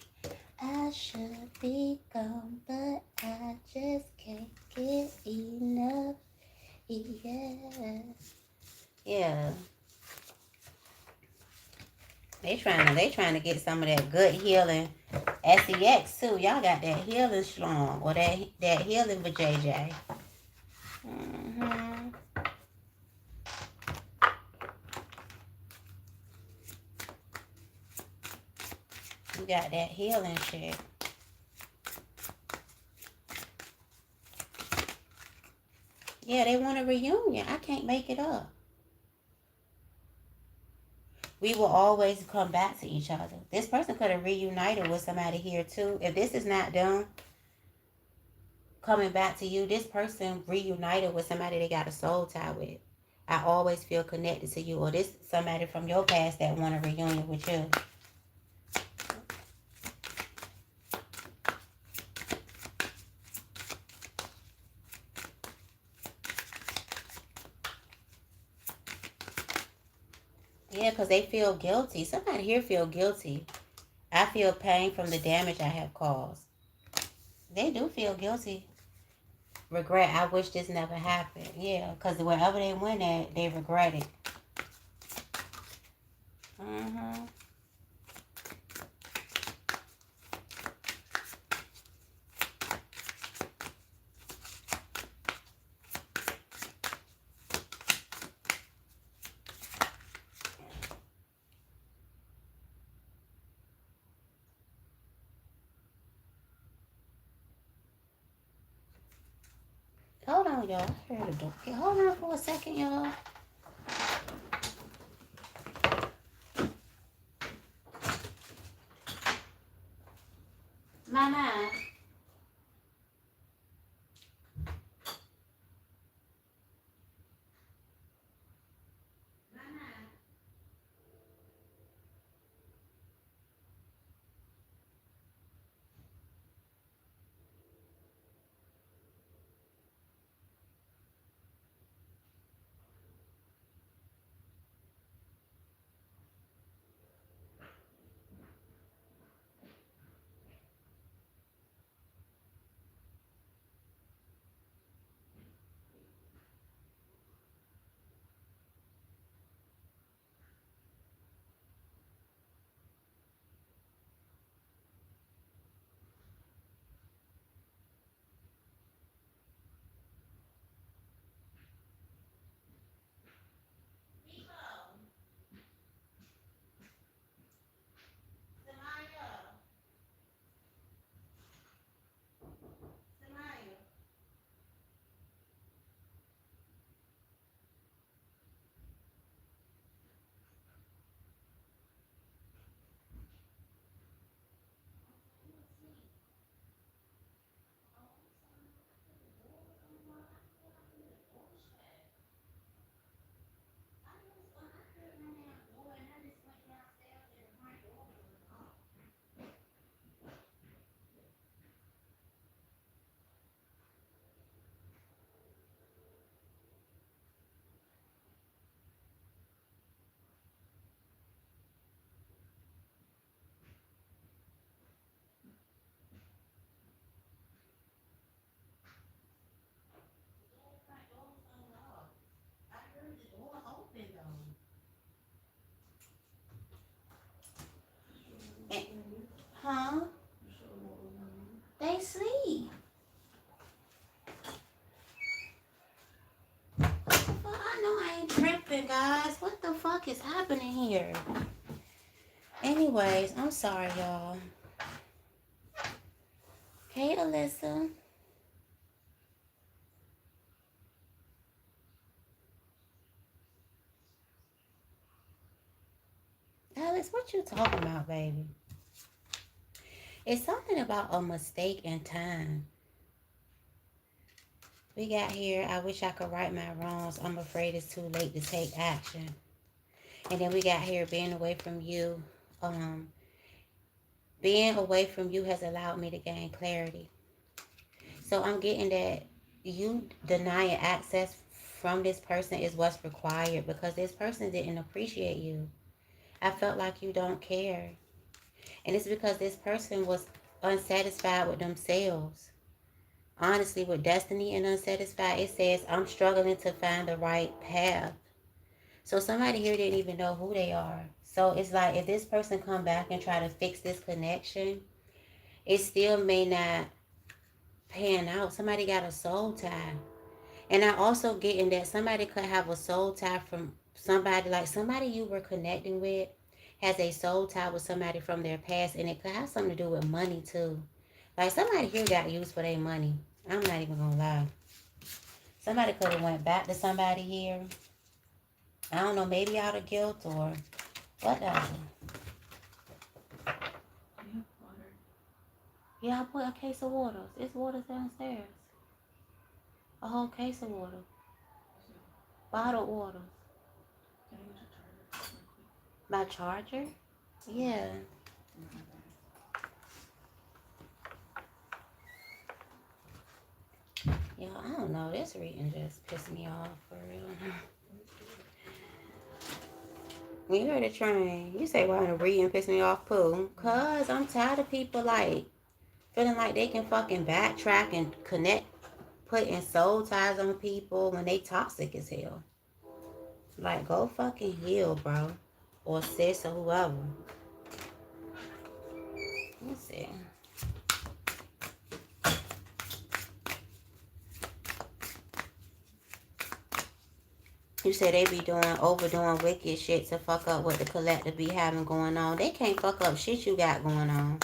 I should be gone, but I just can't get enough. Yeah. Yeah. They trying to get some of that good healing. SEX too. Y'all got that healing strong or that healing for JJ. Mm-hmm. You got that healing shit. Yeah, they want a reunion. I can't make it up. We will always come back to each other. This person could have reunited with somebody here too. If this is not done, coming back to you, this person reunited with somebody they got a soul tie with. I always feel connected to you, or this somebody from your past that want a reunion with you. Yeah, because they feel guilty. Somebody here feel guilty. I feel pain from the damage I have caused. They do feel guilty. Regret, I wish this never happened. Yeah, because wherever they went at, they regret it. Mm-hmm. Hold on, y'all. I heard a door. Hold on for a second, y'all. Mama. Huh? They sleep. Well, I know I ain't tripping, guys. What the fuck is happening here? Anyways, I'm sorry, y'all. Hey, Alyssa. Alex, what you talking about, baby? It's something about a mistake in time. We got here, I wish I could right my wrongs. I'm afraid it's too late to take action. And then we got here, being away from you. Being away from you has allowed me to gain clarity. So I'm getting that you denying access from this person is what's required because this person didn't appreciate you. I felt like you don't care. And it's because this person was unsatisfied with themselves. Honestly, with destiny and unsatisfied, it says, I'm struggling to find the right path. So somebody here didn't even know who they are. So it's like if this person come back and try to fix this connection, it still may not pan out. Somebody got a soul tie. And I also getting that somebody could have a soul tie from somebody, like somebody you were connecting with has a soul tie with somebody from their past, and it could have something to do with money too. Like somebody here got used for their money. I'm not even gonna lie. Somebody could have went back to somebody here. I don't know, maybe out of guilt or whatever. Yeah, I put a case of water. It's water downstairs. A whole case of water. Bottled water. My charger? Yeah. Yo, I don't know. This reading just pissed me off for real. When you heard a train, you say, why the reading pissed me off, Pooh? Cause I'm tired of people like feeling like they can fucking backtrack and connect, putting soul ties on people when they toxic as hell. Like, go fucking heal, bro. Or sis or whoever. Let's see. You say they be overdoing wicked shit to fuck up what the collective be having going on. They can't fuck up shit you got going on.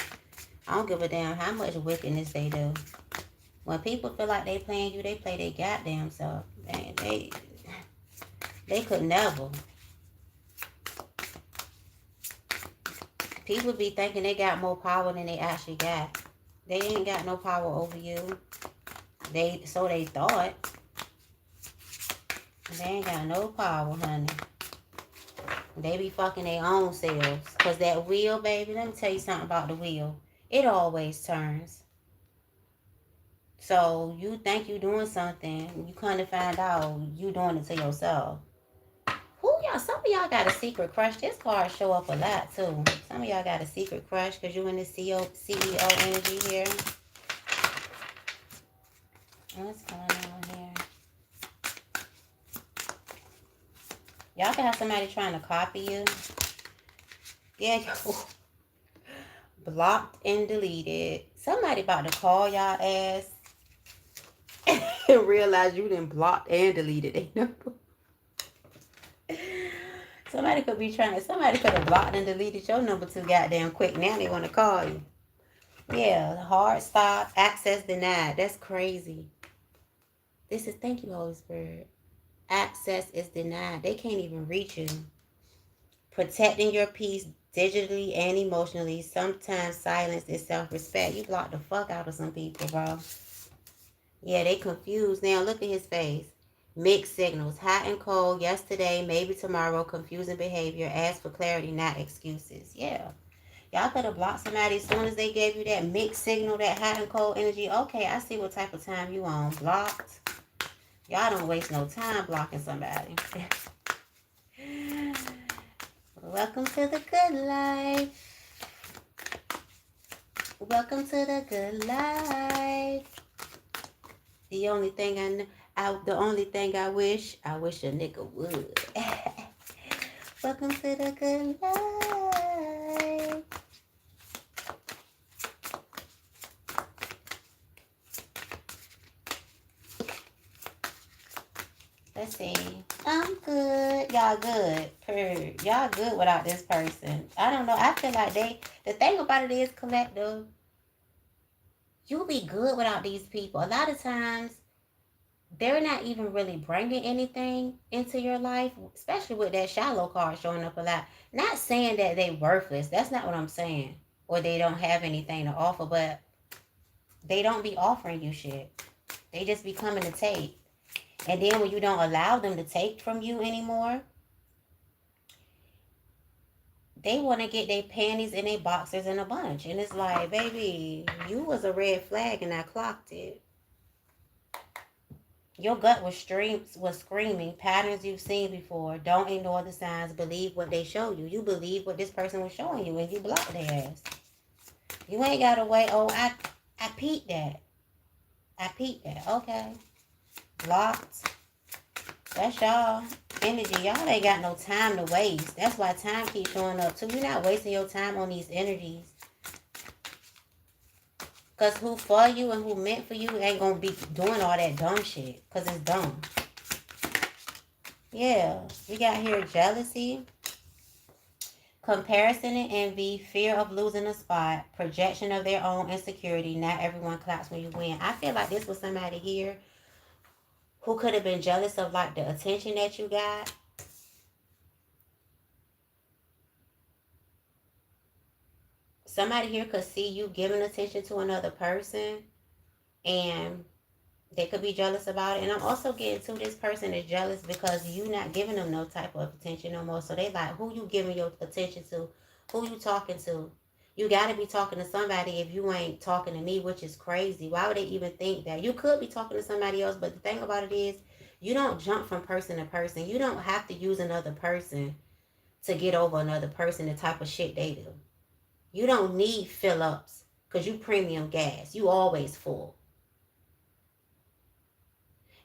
I don't give a damn how much wickedness they do. When people feel like they playing you, they play their goddamn self. They could never. People be thinking they got more power than they actually got. They ain't got no power over you. So they thought. They ain't got no power, honey. They be fucking their own selves. Because that wheel, baby, let me tell you something about the wheel. It always turns. So you think you doing something, you kind of find out you doing it to yourself. Who y'all? Some of y'all got a secret crush. This card show up a lot too. Some of y'all got a secret crush because you in the CEO energy here. What's going on here? Y'all can have somebody trying to copy you. Yeah, yo. Blocked and deleted. Somebody about to call y'all ass and realize you done blocked and deleted their number. Somebody could have blocked and deleted your number too goddamn quick. Now they want to call you. Yeah, hard stop, access denied. That's crazy. Thank you, Holy Spirit. Access is denied. They can't even reach you. Protecting your peace digitally and emotionally. Sometimes silence is self-respect. You block the fuck out of some people, bro. Yeah, they confused. Now look at his face. Mixed signals. Hot and cold. Yesterday, maybe tomorrow. Confusing behavior. Ask for clarity, not excuses. Yeah. Y'all could have blocked somebody as soon as they gave you that mixed signal, that hot and cold energy. Okay, I see what type of time you on. Blocked. Y'all don't waste no time blocking somebody. Welcome to the good life. Welcome to the good life. The only thing I wish a nigga would. Welcome to the good life. Let's see. I'm good. Y'all good. Y'all good without this person. I don't know. I feel like the thing about it is, collective, you'll be good without these people. A lot of times, they're not even really bringing anything into your life, especially with that shallow card showing up a lot. Not saying that they worthless. That's not what I'm saying. Or they don't have anything to offer, but they don't be offering you shit. They just be coming to take. And then when you don't allow them to take from you anymore, they want to get their panties and their boxers in a bunch. And it's like, baby, you was a red flag and I clocked it. Your gut was screaming patterns you've seen before. Don't ignore the signs. Believe what they show you. You believe what this person was showing you and you blocked their ass. You ain't got to wait. Oh, I peeped that. I peeped that. Okay. Blocked. That's y'all energy. Y'all ain't got no time to waste. That's why time keeps showing up too. You're not wasting your time on these energies. Because who for you and who meant for you ain't going to be doing all that dumb shit. Because it's dumb. Yeah. We got here jealousy, comparison and envy, fear of losing a spot, projection of their own insecurity. Not everyone claps when you win. I feel like this was somebody here who could have been jealous of like the attention that you got. Somebody here could see you giving attention to another person and they could be jealous about it. And I'm also getting to this person is jealous because you not giving them no type of attention no more. So they like, who you giving your attention to? Who you talking to? You got to be talking to somebody if you ain't talking to me, which is crazy. Why would they even think that? You could be talking to somebody else, but the thing about it is you don't jump from person to person. You don't have to use another person to get over another person, the type of shit they do. You don't need fill-ups because you premium gas. You always full.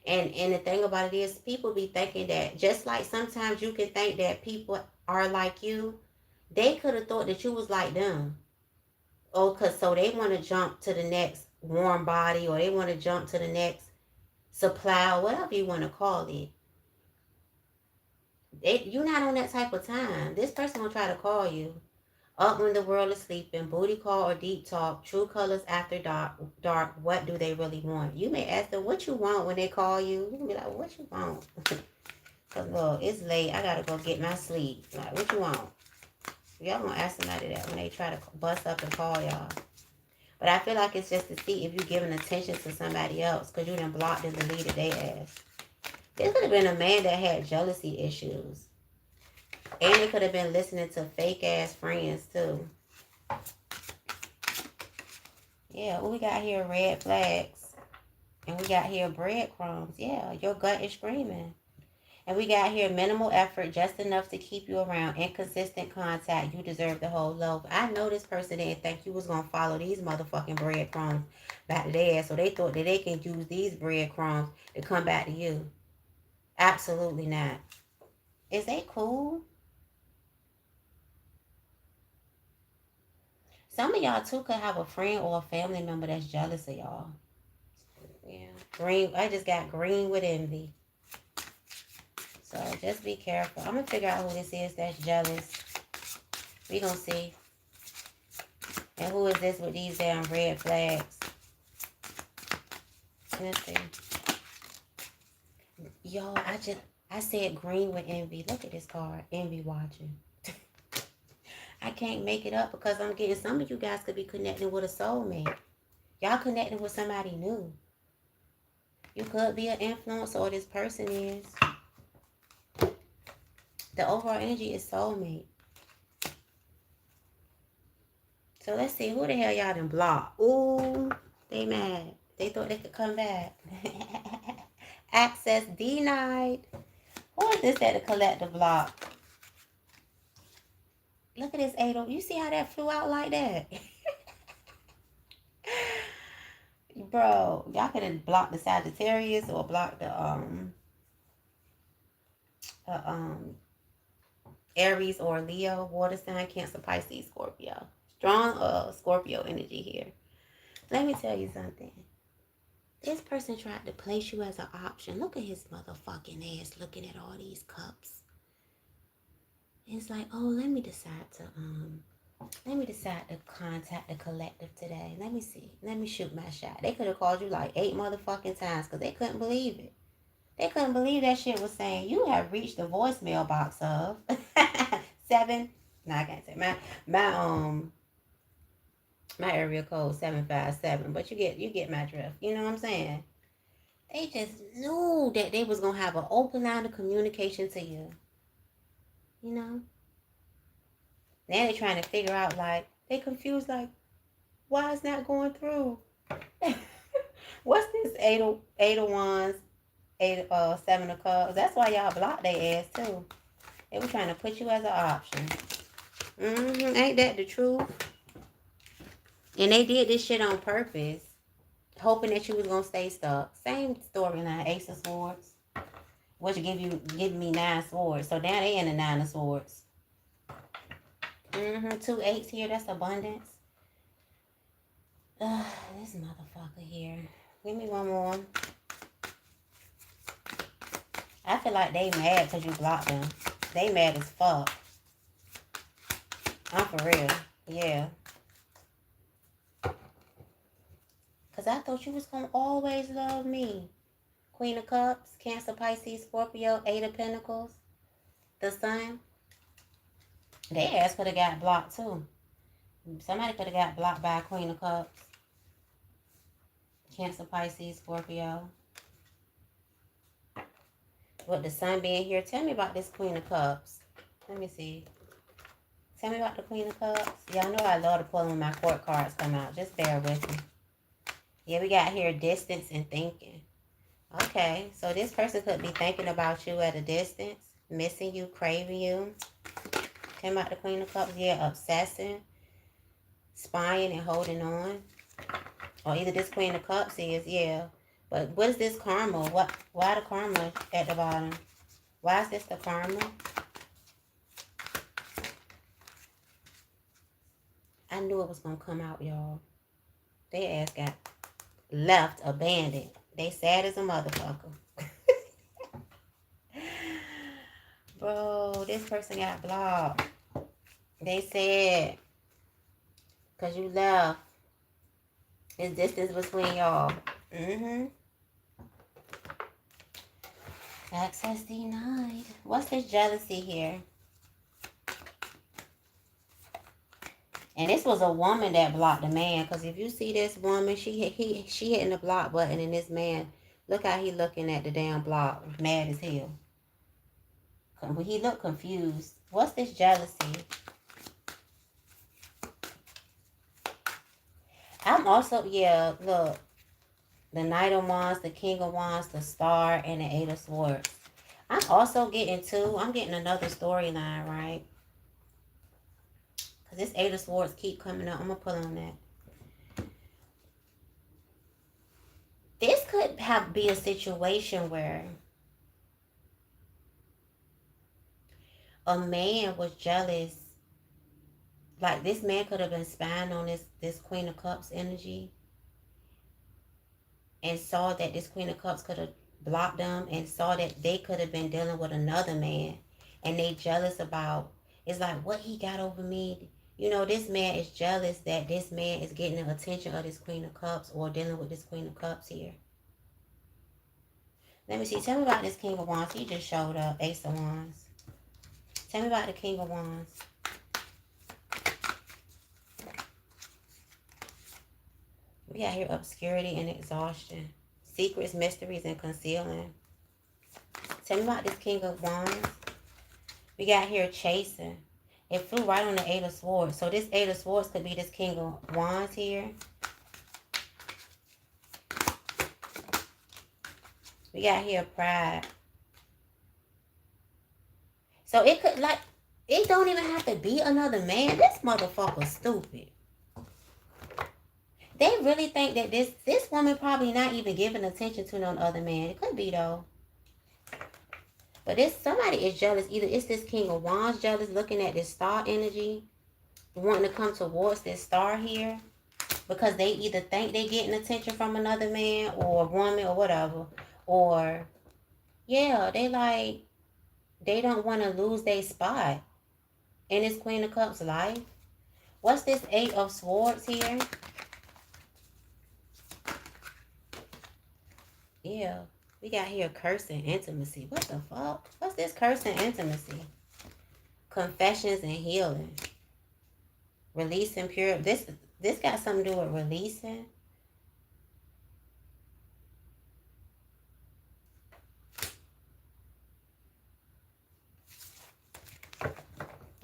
And the thing about it is people be thinking that just like sometimes you can think that people are like you, they could have thought that you was like them. Oh, because so they want to jump to the next warm body or they want to jump to the next supply or whatever you want to call it. You're not on that type of time. This person will try to call you up when the world is sleeping, booty call or deep talk, true colors after dark, what do they really want? You may ask them what you want when they call you. You can be like, what you want? Because, look, it's late. I got to go get my sleep. Like, what you want? Y'all gonna ask somebody that when they try to bust up and call y'all. But I feel like it's just to see if you're giving attention to somebody else because you done blocked and deleted their ass. This could have been a man that had jealousy issues. And they could have been listening to fake ass friends too. Yeah, what we got here, red flags. And we got here breadcrumbs. Yeah, your gut is screaming. And we got here minimal effort, just enough to keep you around. Inconsistent contact. You deserve the whole loaf. I know this person didn't think you was going to follow these motherfucking breadcrumbs back to their ass. So they thought that they can use these breadcrumbs to come back to you. Absolutely not. Is they cool? Some of y'all too could have a friend or a family member that's jealous of y'all. Yeah. Green. I just got green with envy. So just be careful. I'm going to figure out who this is that's jealous. We going to see. And who is this with these damn red flags? Let's see. Yo, I said green with envy. Look at this card. Envy watching. I can't make it up because I'm getting some of you guys could be connecting with a soulmate. Y'all connecting with somebody new. You could be an influencer or this person is. The overall energy is soulmate. So let's see. Who the hell y'all done blocked? Ooh, they mad. They thought they could come back. Access denied. Who is this at the collective block? Look at this 8. You see how that flew out like that? Bro, y'all could have blocked the Sagittarius or blocked the Aries or Leo, water sign, Cancer, Pisces, Scorpio. Strong Scorpio energy here. Let me tell you something. This person tried to place you as an option. Look at his motherfucking ass looking at all these cups. It's like, oh, let me decide to contact the collective today. Let me see. Let me shoot my shot. They could have called you like 8 motherfucking times because they couldn't believe it. They couldn't believe that shit was saying you have reached the voicemail box of 7. No, I can't say my area code 757. But you get my drift. You know what I'm saying? They just knew that they was gonna have an open line of communication to you. You know? Now they're trying to figure out, like, they confused, like, why it's not going through? What's this 8 of wands, 7 of cups? That's why y'all blocked their ass too. They were trying to put you as an option. Ain't that the truth? And they did this shit on purpose, hoping that you was gonna stay stuck. Same storyline, Ace of Swords, which give me 9 swords. So now they in the 9 of swords. 2 8s here. That's abundance. This motherfucker here. Give me one more. I feel like they mad because you blocked them. They mad as fuck. I'm for real. Yeah. Because I thought you was going to always love me. Queen of Cups, Cancer, Pisces, Scorpio, 8 of Pentacles, the Sun. Their ass could have got blocked too. Somebody could have got blocked by a Queen of Cups. Cancer, Pisces, Scorpio. With the Sun being here, tell me about this Queen of Cups. Let me see. Tell me about the Queen of Cups. Y'all know I love to pull when my court cards come out. Just bear with me. Yeah, we got here distance and thinking. Okay, so this person could be thinking about you at a distance, missing you, craving you. Tell me about the Queen of Cups. Yeah, obsessing, spying and holding on. Or either this Queen of Cups is, yeah. But what is this karma? Why the karma at the bottom? Why is this the karma? I knew it was going to come out, y'all. Their ass got left abandoned. They sad as a motherfucker. Bro, this person got blocked. They said, because you left. There's distance between y'all. Access denied. What's this jealousy here? And this was a woman that blocked the man. Because if you see this woman, she hitting the block button. And this man, look how he looking at the damn block. Mad as hell. He looked confused. What's this jealousy? I'm also, yeah, look. The Knight of Wands, the King of Wands, the Star, and the 8 of Swords. I'm also getting I'm getting another storyline, right? Because this 8 of Swords keep coming up. I'm going to pull on that. This could be a situation where a man was jealous. Like, this man could have been spying on this Queen of Cups energy. And saw that this Queen of Cups could have blocked them. And saw that they could have been dealing with another man. And they jealous about, it's like, what he got over me. You know, this man is jealous that this man is getting the attention of this Queen of Cups. Or dealing with this Queen of Cups here. Let me see. Tell me about this King of Wands. He just showed up. Ace of Wands. Tell me about the King of Wands. We got here obscurity and exhaustion. Secrets, mysteries, and concealing. Tell me about this King of Wands. We got here chasing. It flew right on the 8 of Swords. So this 8 of Swords could be this King of Wands here. We got here pride. So it could, like, it don't even have to be another man. This motherfucker's stupid. They really think that this woman probably not even giving attention to no other man. It could be though. But somebody is jealous. Either it's this King of Wands jealous looking at this star energy, wanting to come towards this star here. Because they either think they getting attention from another man or woman or whatever. Or, yeah, they don't want to lose their spot in this Queen of Cups life. What's this Eight of Swords here? Yeah, we got here cursing intimacy. What the fuck? What's this cursing intimacy? Confessions and healing. Releasing pure. This got something to do with releasing.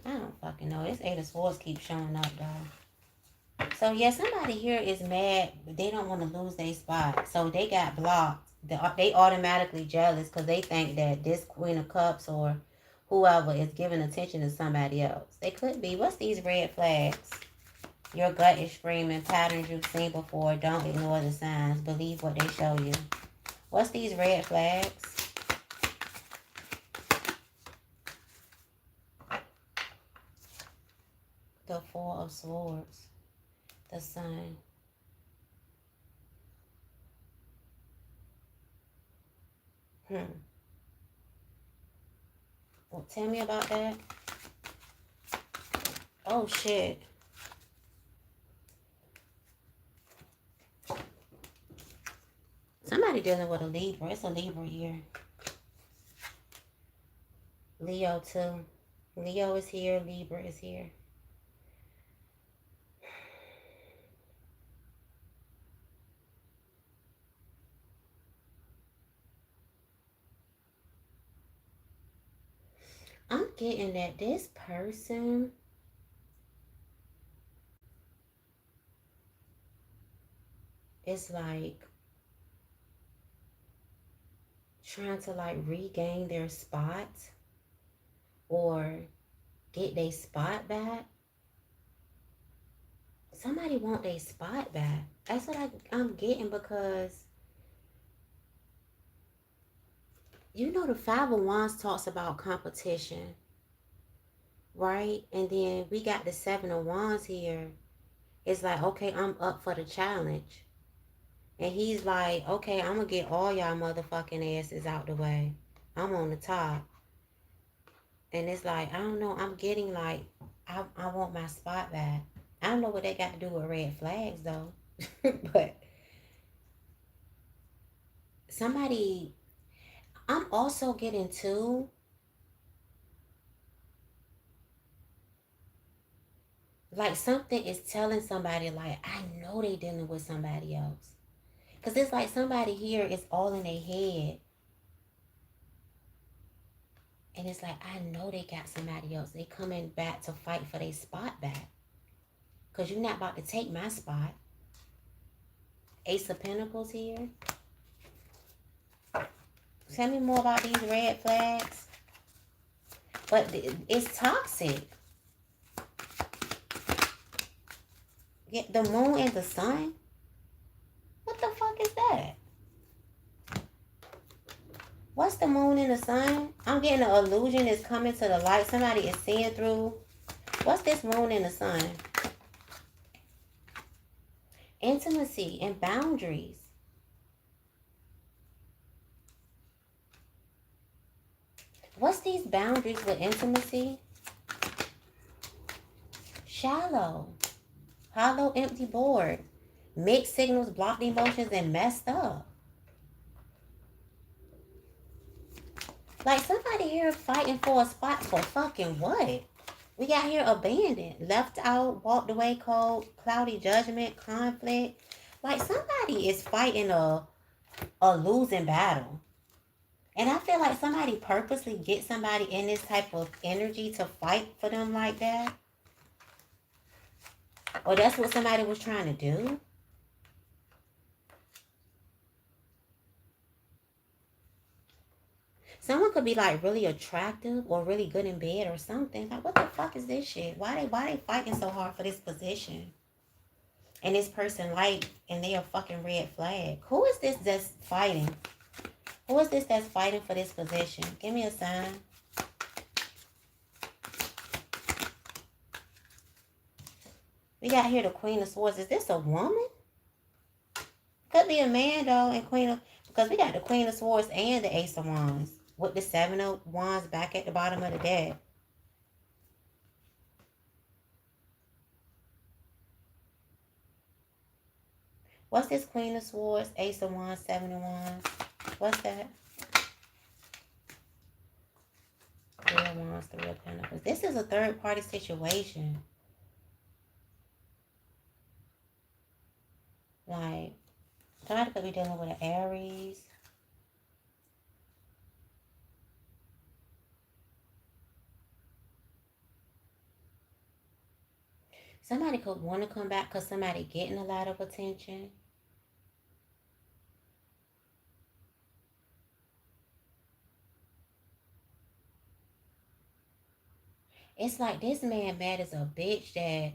I don't fucking know. This Eight of Swords keeps showing up, though. So, yeah, somebody here is mad, but they don't want to lose their spot. So, they got blocked. They automatically jealous because they think that this Queen of Cups or whoever is giving attention to somebody else. They could be. What's these red flags? Your gut is screaming. Patterns you've seen before. Don't ignore the signs. Believe what they show you. What's these red flags? The Four of Swords. The Sun. Well, tell me about that. Oh, shit. Somebody dealing with a Libra. It's a Libra here. Leo, too. Leo is here. Libra is here. I'm getting that this person is like trying to like regain their spot or get their spot back. Somebody want their spot back. That's what I'm getting, because you know the Five of Wands talks about competition, right? And then we got the Seven of Wands here. It's like, okay, I'm up for the challenge. And he's like, okay, I'm going to get all y'all motherfucking asses out the way. I'm on the top. And it's like, I don't know, I'm getting like, I want my spot back. I don't know what they got to do with red flags, though. But somebody, I'm also getting too, like something is telling somebody, like, I know they dealing with somebody else. Because it's like somebody here is all in their head. And it's like, I know they got somebody else. They coming back to fight for their spot back. Because you're not about to take my spot. Ace of Pentacles here. Tell me more about these red flags. But it's toxic. Yeah, the moon and the sun? What the fuck is that? What's the moon and the sun? I'm getting an illusion is coming to the light. Somebody is seeing through. What's this moon and the sun? Intimacy and boundaries. What's these boundaries with intimacy? Shallow. Hollow, empty, bored. Mixed signals, blocked emotions, and messed up. Like somebody here fighting for a spot for fucking what? We got here abandoned, left out, walked away cold, cloudy judgment, conflict. Like somebody is fighting a losing battle. And I feel like somebody purposely gets somebody in this type of energy to fight for them like that. Or that's what somebody was trying to do. Someone could be like really attractive or really good in bed or something. Like, what the fuck is this shit? Why they fighting so hard for this position? And this person like, and they a fucking red flag. Who is this that's fighting? Who is this that's fighting for this position? Give me a sign. We We got here the Queen of Swords. Is this a woman? Could be a man though, and Queen of, because we got the Queen of Swords and the Ace of Wands with the Seven of Wands back at the bottom of the deck. What's this Queen of Swords, Ace of Wands, Seven of Wands? What's that? Three of Wands, Three of Pentacles. This is a third party situation. Like, somebody could be dealing with an Aries. Somebody could want to come back because somebody getting a lot of attention. It's like this man mad as a bitch that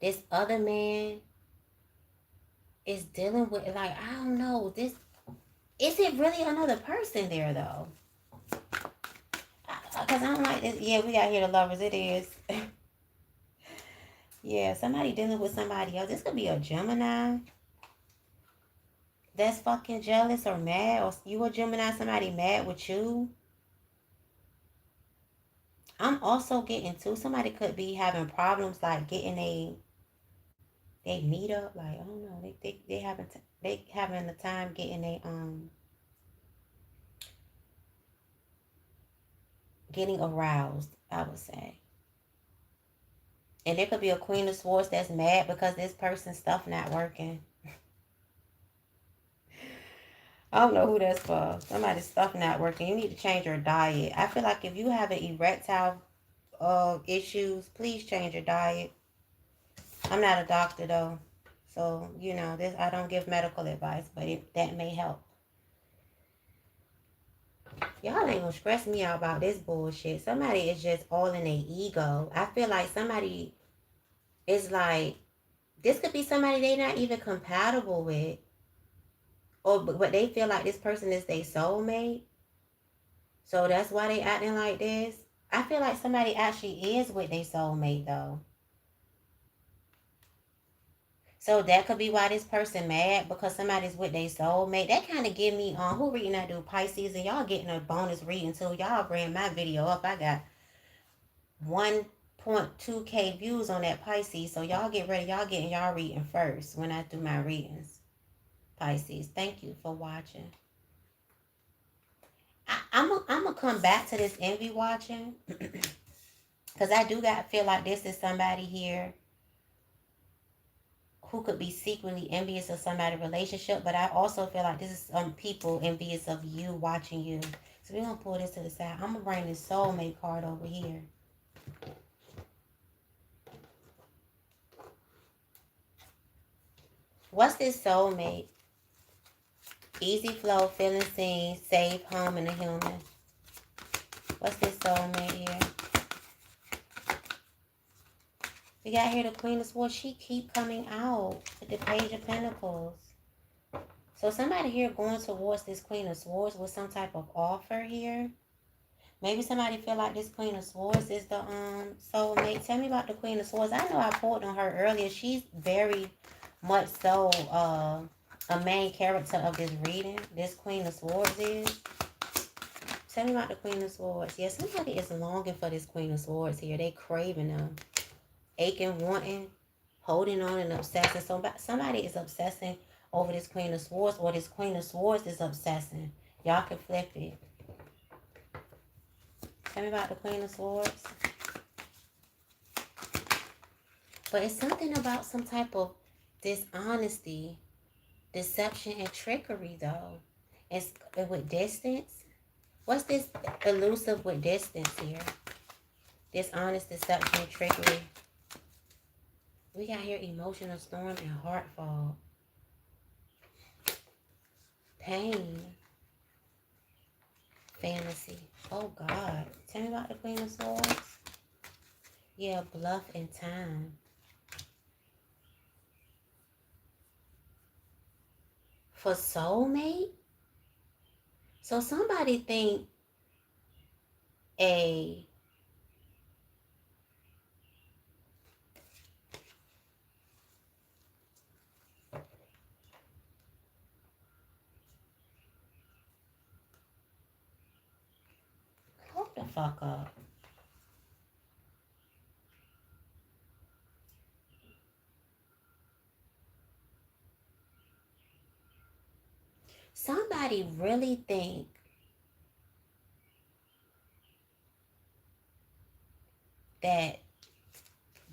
this other man is dealing with. Like, I don't know. This, is it really another person there though? Because I don't like this. Yeah, we got here the Lovers. It is. Yeah, somebody dealing with somebody else. This could be a Gemini that's fucking jealous or mad. Or you a Gemini, somebody mad with you. I'm also getting too, somebody could be having problems like getting they meet up. Like, I don't know. They having the time getting getting aroused, I would say. And there could be a Queen of Swords that's mad because this person's stuff not working. I don't know who that's for. Somebody's stuff not working. You need to change your diet. I feel like if you have an erectile issues, please change your diet. I'm not a doctor though. So, you know, this, I don't give medical advice, but that may help. Y'all ain't gonna stress me out about this bullshit. Somebody is just all in their ego. I feel like somebody is like, this could be somebody they not even compatible with. Or but they feel like this person is their soulmate. So that's why they acting like this. I feel like somebody actually is with their soulmate though. So that could be why this person mad, because somebody's with their soulmate. That kind of give me on who reading I do Pisces, and y'all getting a bonus reading too. Y'all bring my video up. I got 1.2K views on that Pisces. So y'all get ready. Y'all getting y'all reading first when I do my readings. Pisces, thank you for watching. I'm gonna come back to this envy watching because I do feel like this is somebody here who could be secretly envious of somebody's relationship, but I also feel like this is some people envious of you watching you. So we're gonna pull this to the side. I'm gonna bring this soulmate card over here. What's this soulmate? Easy flow, feeling seen, safe, home, and a human. What's this soulmate here? We got here the Queen of Swords. She keep coming out with the Page of Pentacles. So somebody here going towards this Queen of Swords with some type of offer here. Maybe somebody feel like this Queen of Swords is the soulmate. Tell me about the Queen of Swords. I know I pulled on her earlier. She's very much so a main character of this reading. This Queen of Swords is. Tell me about the Queen of Swords. Yeah, somebody is longing for this Queen of Swords here. They craving them. Aching, wanting, holding on, and obsessing. So somebody is obsessing over this Queen of Swords, or this Queen of Swords is obsessing. Y'all can flip it. Tell me about the Queen of Swords. But it's something about some type of dishonesty, deception, and trickery, though. It's with distance. What's this elusive with distance here? Dishonest, deception, and trickery. We got here emotional storm and heart fog. Pain. Fantasy. Oh, God. Tell me about the Queen of Swords. Yeah, bluff and time. For soulmate? So somebody think fuck up. Somebody really think that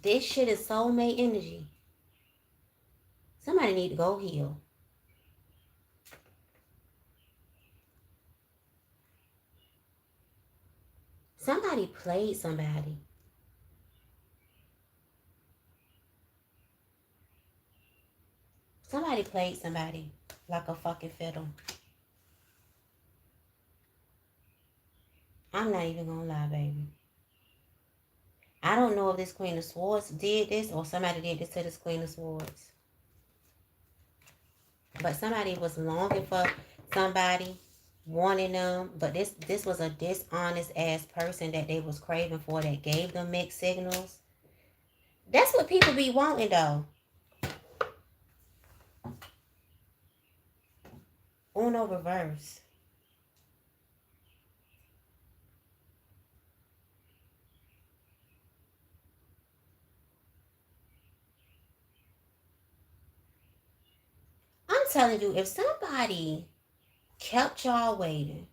this shit is soulmate energy. Somebody need to go heal. Somebody played somebody. Somebody played somebody like a fucking fiddle. I'm not even gonna lie, baby. I don't know if this Queen of Swords did this or somebody did this to this Queen of Swords. But somebody was longing for somebody, wanting them. But this was a dishonest ass person that they was craving for that gave them mixed signals. That's what people be wanting though. Uno reverse. I'm telling you, if somebody kept y'all waiting,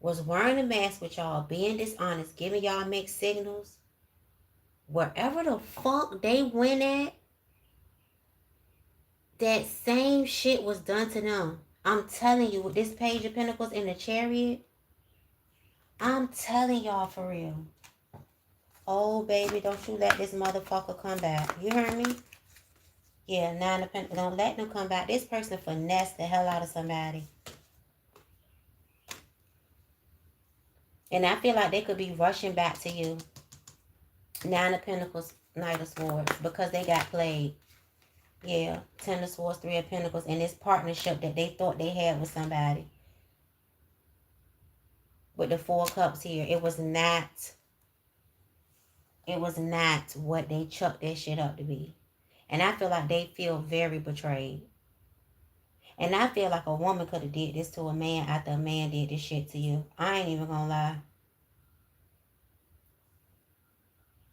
was wearing a mask with y'all, being dishonest, giving y'all mixed signals, wherever the fuck they went at, that same shit was done to them. I'm telling you, with this Page of Pentacles in the Chariot, I'm telling y'all for real. Oh, baby, don't you let this motherfucker come back. You heard me? Yeah, Nine of Pentacles. Don't let them come back. This person finessed the hell out of somebody. And I feel like they could be rushing back to you. Nine of Pentacles, Knight of Swords. Because they got played. Yeah, Ten of Swords, Three of Pentacles. And this partnership that they thought they had with somebody. With the Four of Cups here. It was not what they chucked that shit up to be. And I feel like they feel very betrayed. And I feel like a woman could have did this to a man after a man did this shit to you. I ain't even gonna lie.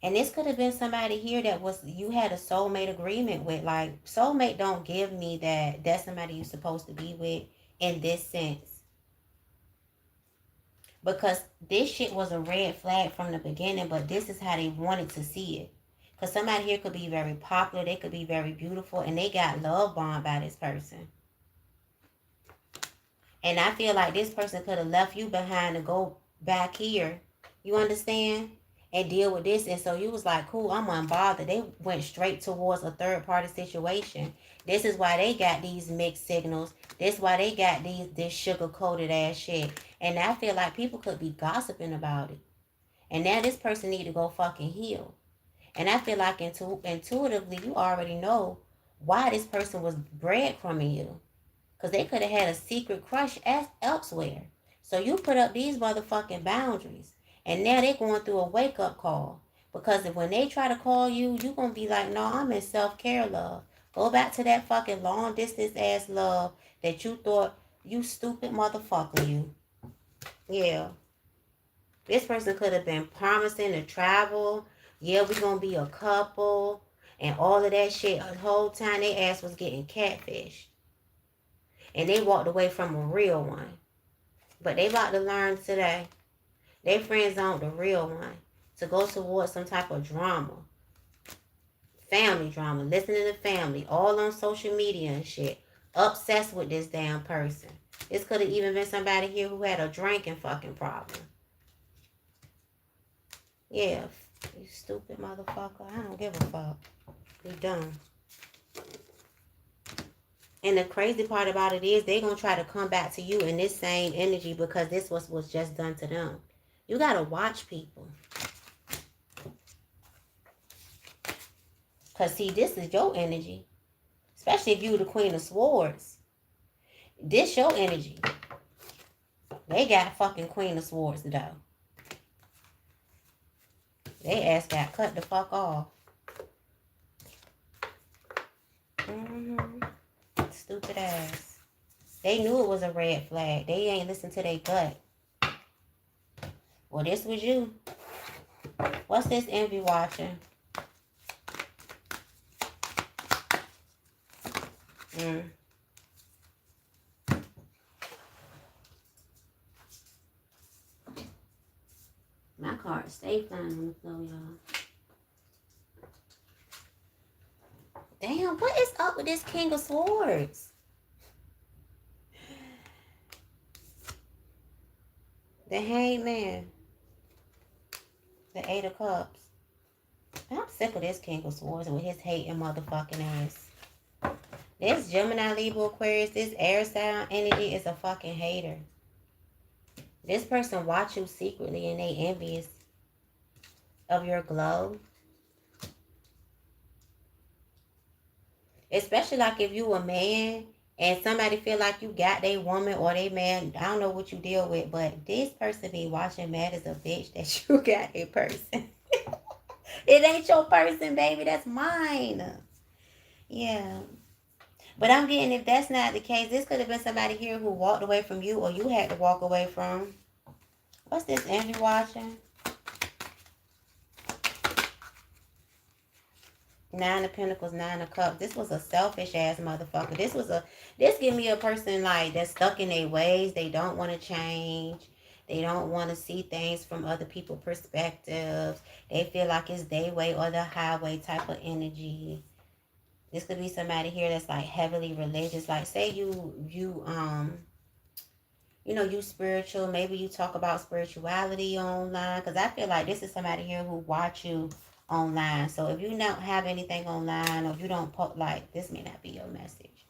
And this could have been somebody here that was, you had a soulmate agreement with. Like, soulmate don't give me that that's somebody you're supposed to be with in this sense. Because this shit was a red flag from the beginning, but this is how they wanted to see it. Because somebody here could be very popular, they could be very beautiful, and they got love bombed by this person. And I feel like this person could have left you behind to go back here. You understand? And deal with this. And so you was like, cool, I'm unbothered. They went straight towards a third party situation. This is why they got these mixed signals. This is why they got this sugar coated ass shit. And I feel like people could be gossiping about it. And now this person need to go fucking heal. And I feel like intuitively you already know why this person was breadcrumbing you. Because they could have had a secret crush elsewhere. So you put up these motherfucking boundaries. And now they're going through a wake-up call. Because when they try to call you, you're going to be like, no, I'm in self-care love. Go back to that fucking long-distance ass love that you thought, you stupid motherfucker, you. Yeah. This person could have been promising to travel. Yeah, we're going to be a couple. And all of that shit. The whole time their ass was getting catfished. And they walked away from a real one. But they about to learn today. They friends on the real one. To go towards some type of drama. Family drama. Listening to family. All on social media and shit. Obsessed with this damn person. This could have even been somebody here who had a drinking fucking problem. Yeah. You stupid motherfucker. I don't give a fuck. You dumb. And the crazy part about it is they're going to try to come back to you in this same energy because this was just done to them. You got to watch people. Because, see, this is your energy. Especially if you the Queen of Swords. This your energy. They got fucking Queen of Swords, though. They ass got cut the fuck off. Stupid ass. They knew it was a red flag. They ain't listen to their gut. Well, this was you. What's this envy watching? Mm. My card stay flying on the floor, y'all. Damn, what is up with this King of Swords? The Hangman. The Eight of Cups. I'm sick of this King of Swords with his hating motherfucking ass. This Gemini, Libra, Aquarius, this air sign energy is a fucking hater. This person watch you secretly and they envious of your glow. Especially like if you a man and somebody feel like you got they woman or they man, I don't know what you deal with, but this person be watching mad as a bitch that you got a person. It ain't your person, baby. That's mine. Yeah. But I'm getting, if that's not the case, this could have been somebody here who walked away from you or you had to walk away from. What's this envy watching? Nine of Pentacles, Nine of Cups. This was a selfish ass motherfucker. This give me a person like that's stuck in their ways. They don't want to change. They don't want to see things from other people's perspectives. They feel like it's their way or the highway type of energy. This could be somebody here that's like heavily religious. Like say you spiritual. Maybe you talk about spirituality online. Because I feel like this is somebody here who watch you online. So if you don't have anything online or if you don't put like, this may not be your message.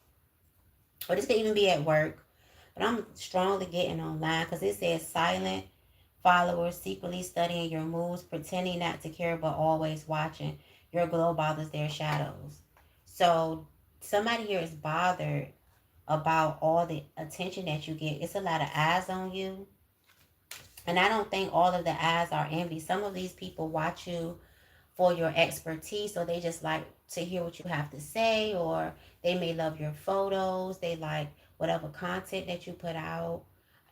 Or this could even be at work. But I'm strongly getting online because it says silent followers secretly studying your moves, pretending not to care but always watching. Your glow bothers their shadows. So somebody here is bothered about all the attention that you get. It's a lot of eyes on you. And I don't think all of the eyes are envy. Some of these people watch you for your expertise, or they just like to hear what you have to say, or they may love your photos. They like whatever content that you put out.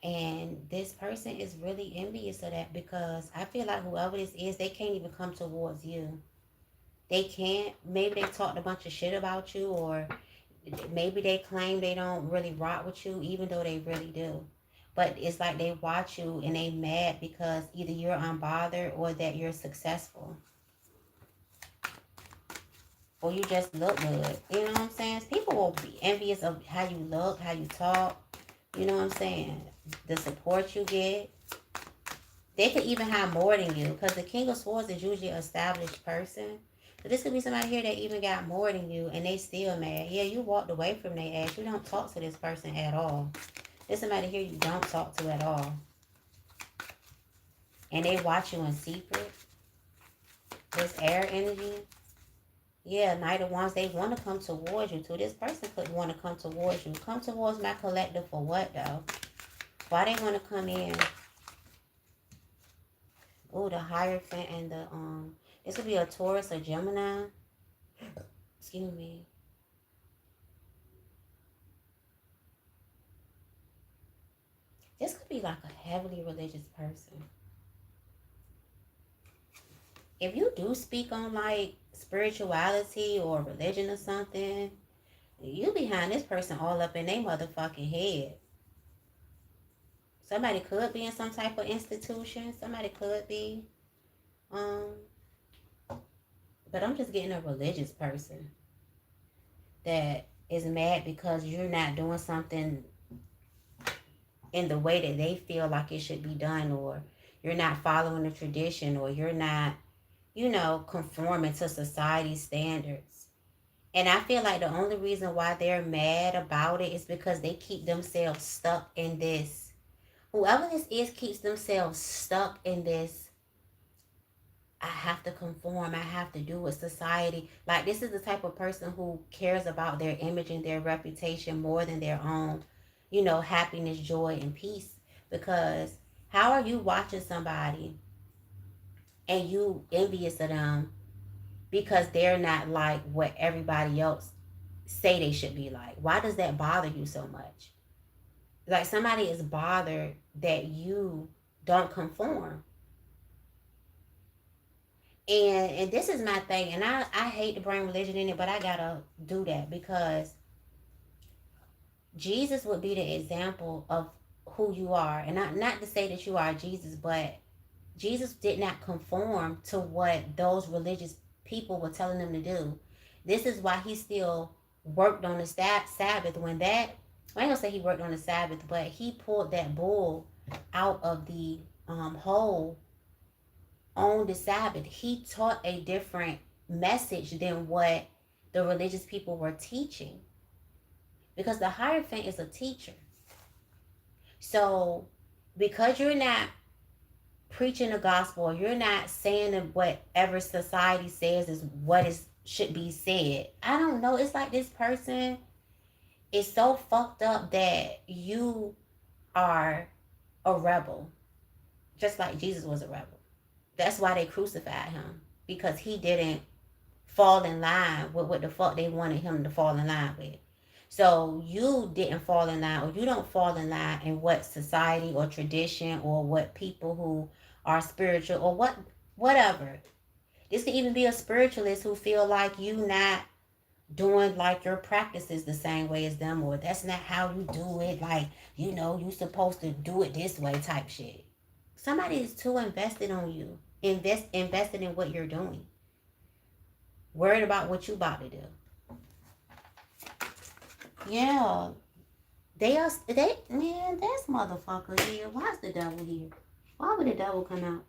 And this person is really envious of that because I feel like whoever this is, they can't even come towards you. They can't. Maybe they talked a bunch of shit about you, or maybe they claim they don't really rock with you, even though they really do. But it's like they watch you and they mad because either you're unbothered or that you're successful. Or you just look good. You know what I'm saying? People will be envious of how you look, how you talk. You know what I'm saying? The support you get. They could even have more than you because the King of Swords is usually an established person. But this could be somebody here that even got more than you and they still mad. Yeah, you walked away from their ass. You don't talk to this person at all. There's somebody here you don't talk to at all. And they watch you in secret. This air energy. Yeah, Knight of Wands, they want to come towards you too. This person could want to come towards you. Come towards my collective for what though? Why they want to come in? Oh, the Hierophant and the this could be a Taurus or Gemini. Excuse me. This could be like a heavily religious person. If you do speak on like spirituality or religion or something, you behind this person all up in their motherfucking head. Somebody could be in some type of institution. Somebody could be. But I'm just getting a religious person that is mad because you're not doing something in the way that they feel like it should be done, or you're not following the tradition, or you're not, conforming to society's standards. And I feel like the only reason why they're mad about it is because they keep themselves stuck in this. Whoever this is keeps themselves stuck in this. I have to conform. I have to do what society. Like, this is the type of person who cares about their image and their reputation more than their own, happiness, joy, and peace. Because how are you watching somebody and you envious of them because they're not like what everybody else say they should be like? Why does that bother you so much? Like, somebody is bothered that you don't conform. And this is my thing, and I hate to bring religion in it, but I gotta do that because Jesus would be the example of who you are. And not to say that you are Jesus, but Jesus did not conform to what those religious people were telling him to do. This is why he still worked on the Sabbath when that, I ain't gonna say he worked on the Sabbath, but he pulled that bull out of the hole on the Sabbath. He taught a different message than what the religious people were teaching, because the Hierophant is a teacher. So because you're not preaching the gospel, you're not saying that whatever society says is what is should be said. I don't know. It's like this person is so fucked up that you are a rebel, just like Jesus was a rebel. That's why they crucified him, because he didn't fall in line with what the fuck they wanted him to fall in line with. So you didn't fall in line, or you don't fall in line in what society or tradition or what people who are spiritual or whatever. This could even be a spiritualist who feel like you not doing like your practices the same way as them, or that's not how you do it. Like, you supposed to do it this way type shit. Somebody is too invested on you. Invested in what you're doing. Worried about what you about to do. Yeah. Man, that's motherfucker here. Why's the devil here? Why would the devil come out?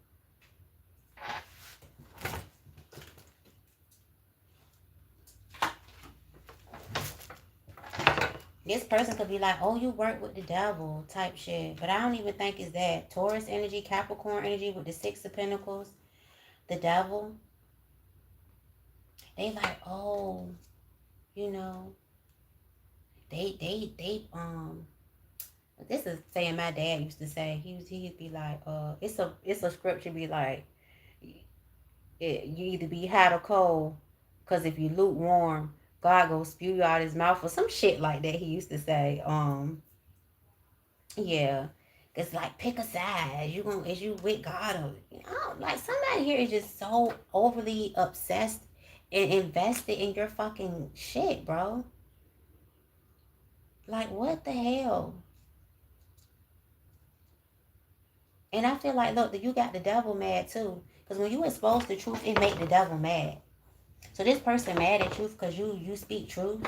This person could be like, oh, you work with the devil type shit. But I don't even think it's that. Taurus energy, Capricorn energy with the Six of Pentacles, the devil. They like, oh, you know, they this is saying my dad used to say. He'd be like, it's a scripture be like, you either be hot or cold, because if you lukewarm, God go spew you out his mouth, or some shit like that. He used to say, yeah, it's like pick a side. Is you with God, or like somebody here is just so overly obsessed and invested in your fucking shit, bro. Like, what the hell? And I feel like, look, that you got the devil mad too. Because when you expose the truth, it make the devil mad. So this person mad at truth because you speak truth.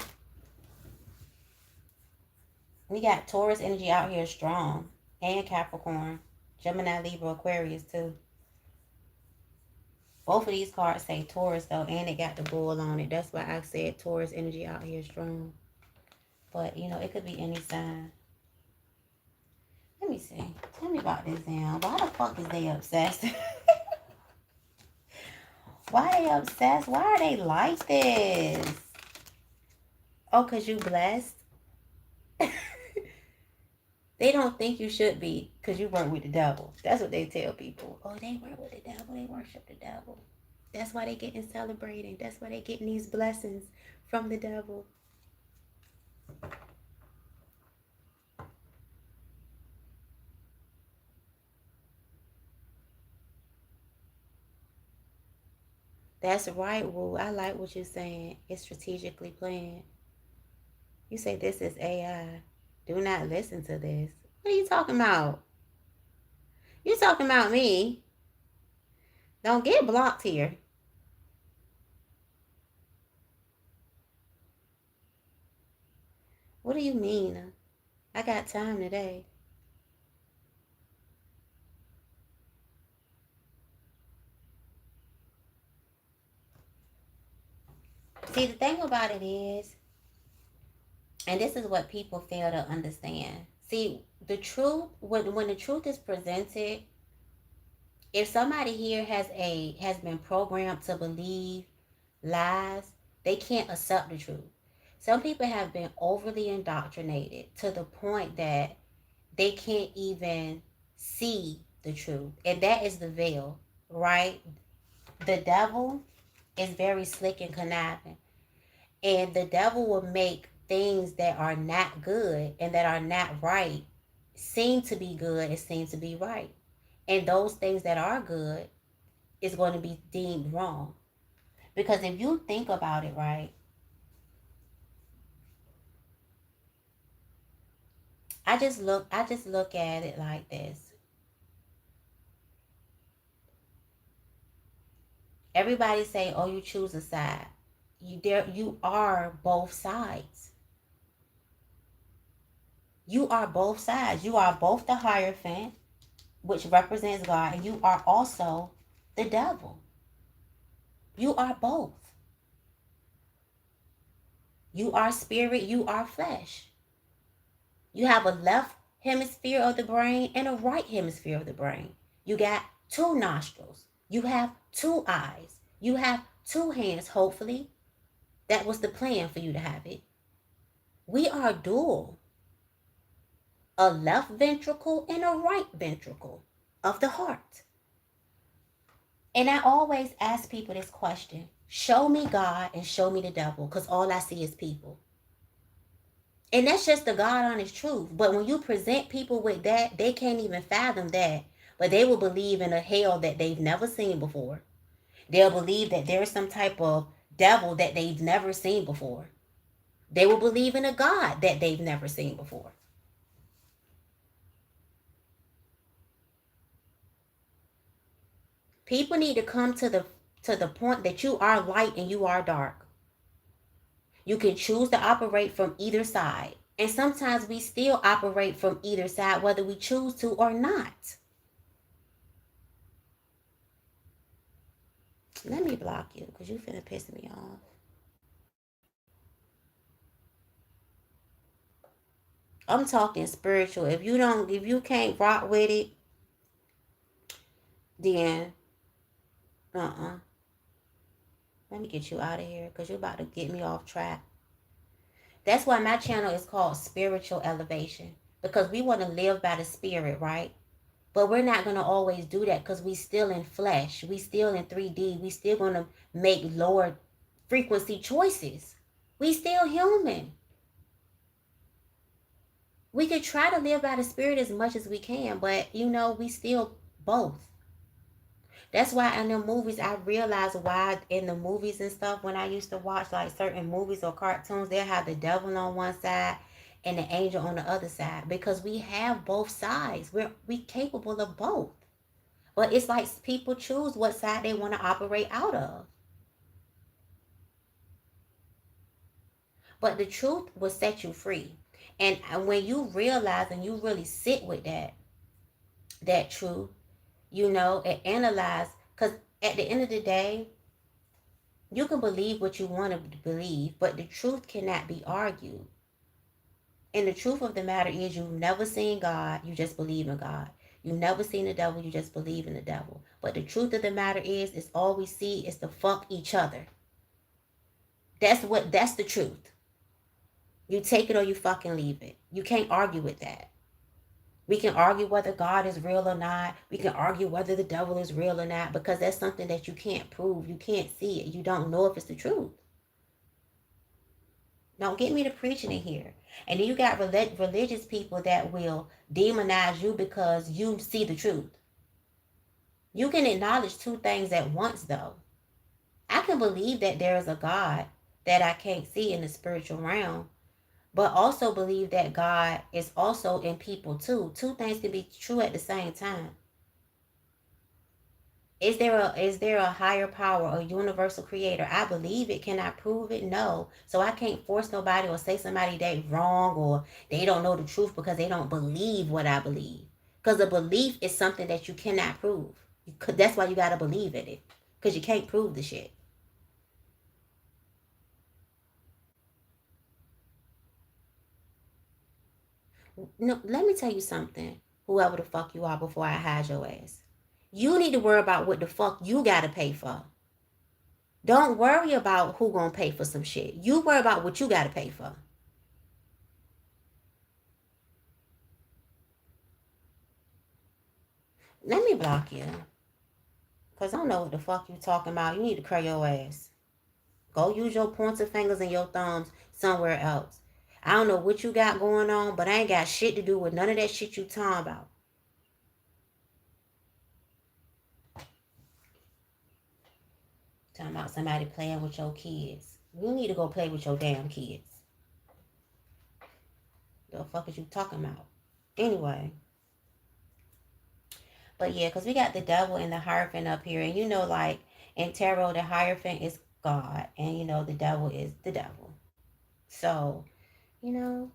We got Taurus energy out here strong. And Capricorn. Gemini, Libra, Aquarius too. Both of these cards say Taurus though. And it got the bull on it. That's why I said Taurus energy out here strong. But, it could be any sign. Let me see. Tell me about this now. Why the fuck is they obsessed? Why are they obsessed? Why are they like this? Oh, because you blessed? They don't think you should be because you work with the devil. That's what they tell people. Oh, they work with the devil. They worship the devil. That's why they getting celebrating. That's why they getting these blessings from the devil. That's right, Woo. I like what you're saying. It's strategically planned. You say this is AI. Do not listen to this. What are you talking about? You talking about me. Don't get blocked here. What do you mean? I got time today. See, the thing about it is, and this is what people fail to understand. See, the truth, when the truth is presented, if somebody here has been programmed to believe lies, they can't accept the truth. Some people have been overly indoctrinated to the point that they can't even see the truth. And that is the veil, right? The devil is very slick and conniving. And the devil will make things that are not good and that are not right seem to be good and seem to be right. And those things that are good is going to be deemed wrong. Because if you think about it, right, I just look at it like this. Everybody say, "Oh, you choose a side." You are both sides. You are both sides. You are both the Hierophant, which represents God, and you are also the devil. You are both. You are spirit, you are flesh. You have a left hemisphere of the brain and a right hemisphere of the brain. You got two nostrils. You have two eyes. You have two hands, hopefully. That was the plan for you to have it. We are dual, a left ventricle and a right ventricle of the heart. And I always ask people this question: show me God and show me the devil, because all I see is people. And that's just the God honest truth. But when you present people with that, they can't even fathom that. But they will believe in a hell that they've never seen before. They'll believe that there's some type of devil that they've never seen before. They will believe in a God that they've never seen before. People need to come to the point that you are light and you are dark. You can choose to operate from either side. And sometimes we still operate from either side, whether we choose to or not. Let me block you because you finna piss me off. I'm talking spiritual. If you can't rock with it, then uh-uh. Let me get you out of here because you're about to get me off track. That's why my channel is called Spiritual Elevation. Because we want to live by the spirit, right? But we're not going to always do that because we still in flesh. We still in 3D. We still going to make lower frequency choices. We still human. We could try to live by the spirit as much as we can, but we still both. That's why in the movies, I realized why in the movies and stuff, when I used to watch like certain movies or cartoons, they'll have the devil on one side and the angel on the other side, because we have both sides. We capable of both. But it's like people choose what side they want to operate out of. But the truth will set you free. And when you realize and you really sit with that truth, and analyze, because at the end of the day, you can believe what you want to believe, but the truth cannot be argued. And the truth of the matter is, you've never seen God, you just believe in God. You've never seen the devil, you just believe in the devil. But the truth of the matter is all we see is to fuck each other. That's the truth. You take it or you fucking leave it. You can't argue with that. We can argue whether God is real or not. We can argue whether the devil is real or not, because that's something that you can't prove. You can't see it. You don't know if it's the truth. Don't get me to preaching in here. And then you got religious people that will demonize you because you see the truth. You can acknowledge two things at once, though. I can believe that there is a God that I can't see in the spiritual realm, but also believe that God is also in people too. Two things can be true at the same time. Is there a higher power, a universal creator? I believe it. Can I prove it? No. So I can't force nobody or say somebody they wrong or they don't know the truth because they don't believe what I believe. Because a belief is something that you cannot prove. That's why you gotta believe in it. Because you can't prove the shit. No, let me tell you something. Whoever the fuck you are, before I hide your ass. You need to worry about what the fuck you gotta pay for. Don't worry about who gonna pay for some shit. You worry about what you gotta pay for. Let me block you. Cause I don't know what the fuck you talking about. You need to curl your ass. Go use your pointer fingers and your thumbs somewhere else. I don't know what you got going on, but I ain't got shit to do with none of that shit you talking about. Talking about somebody playing with your kids. You need to go play with your damn kids. The fuck is you talking about? Anyway. But yeah, because we got the devil and the Hierophant up here. And you know, like in tarot, the Hierophant is God. And you know, the devil is the devil. So, you know,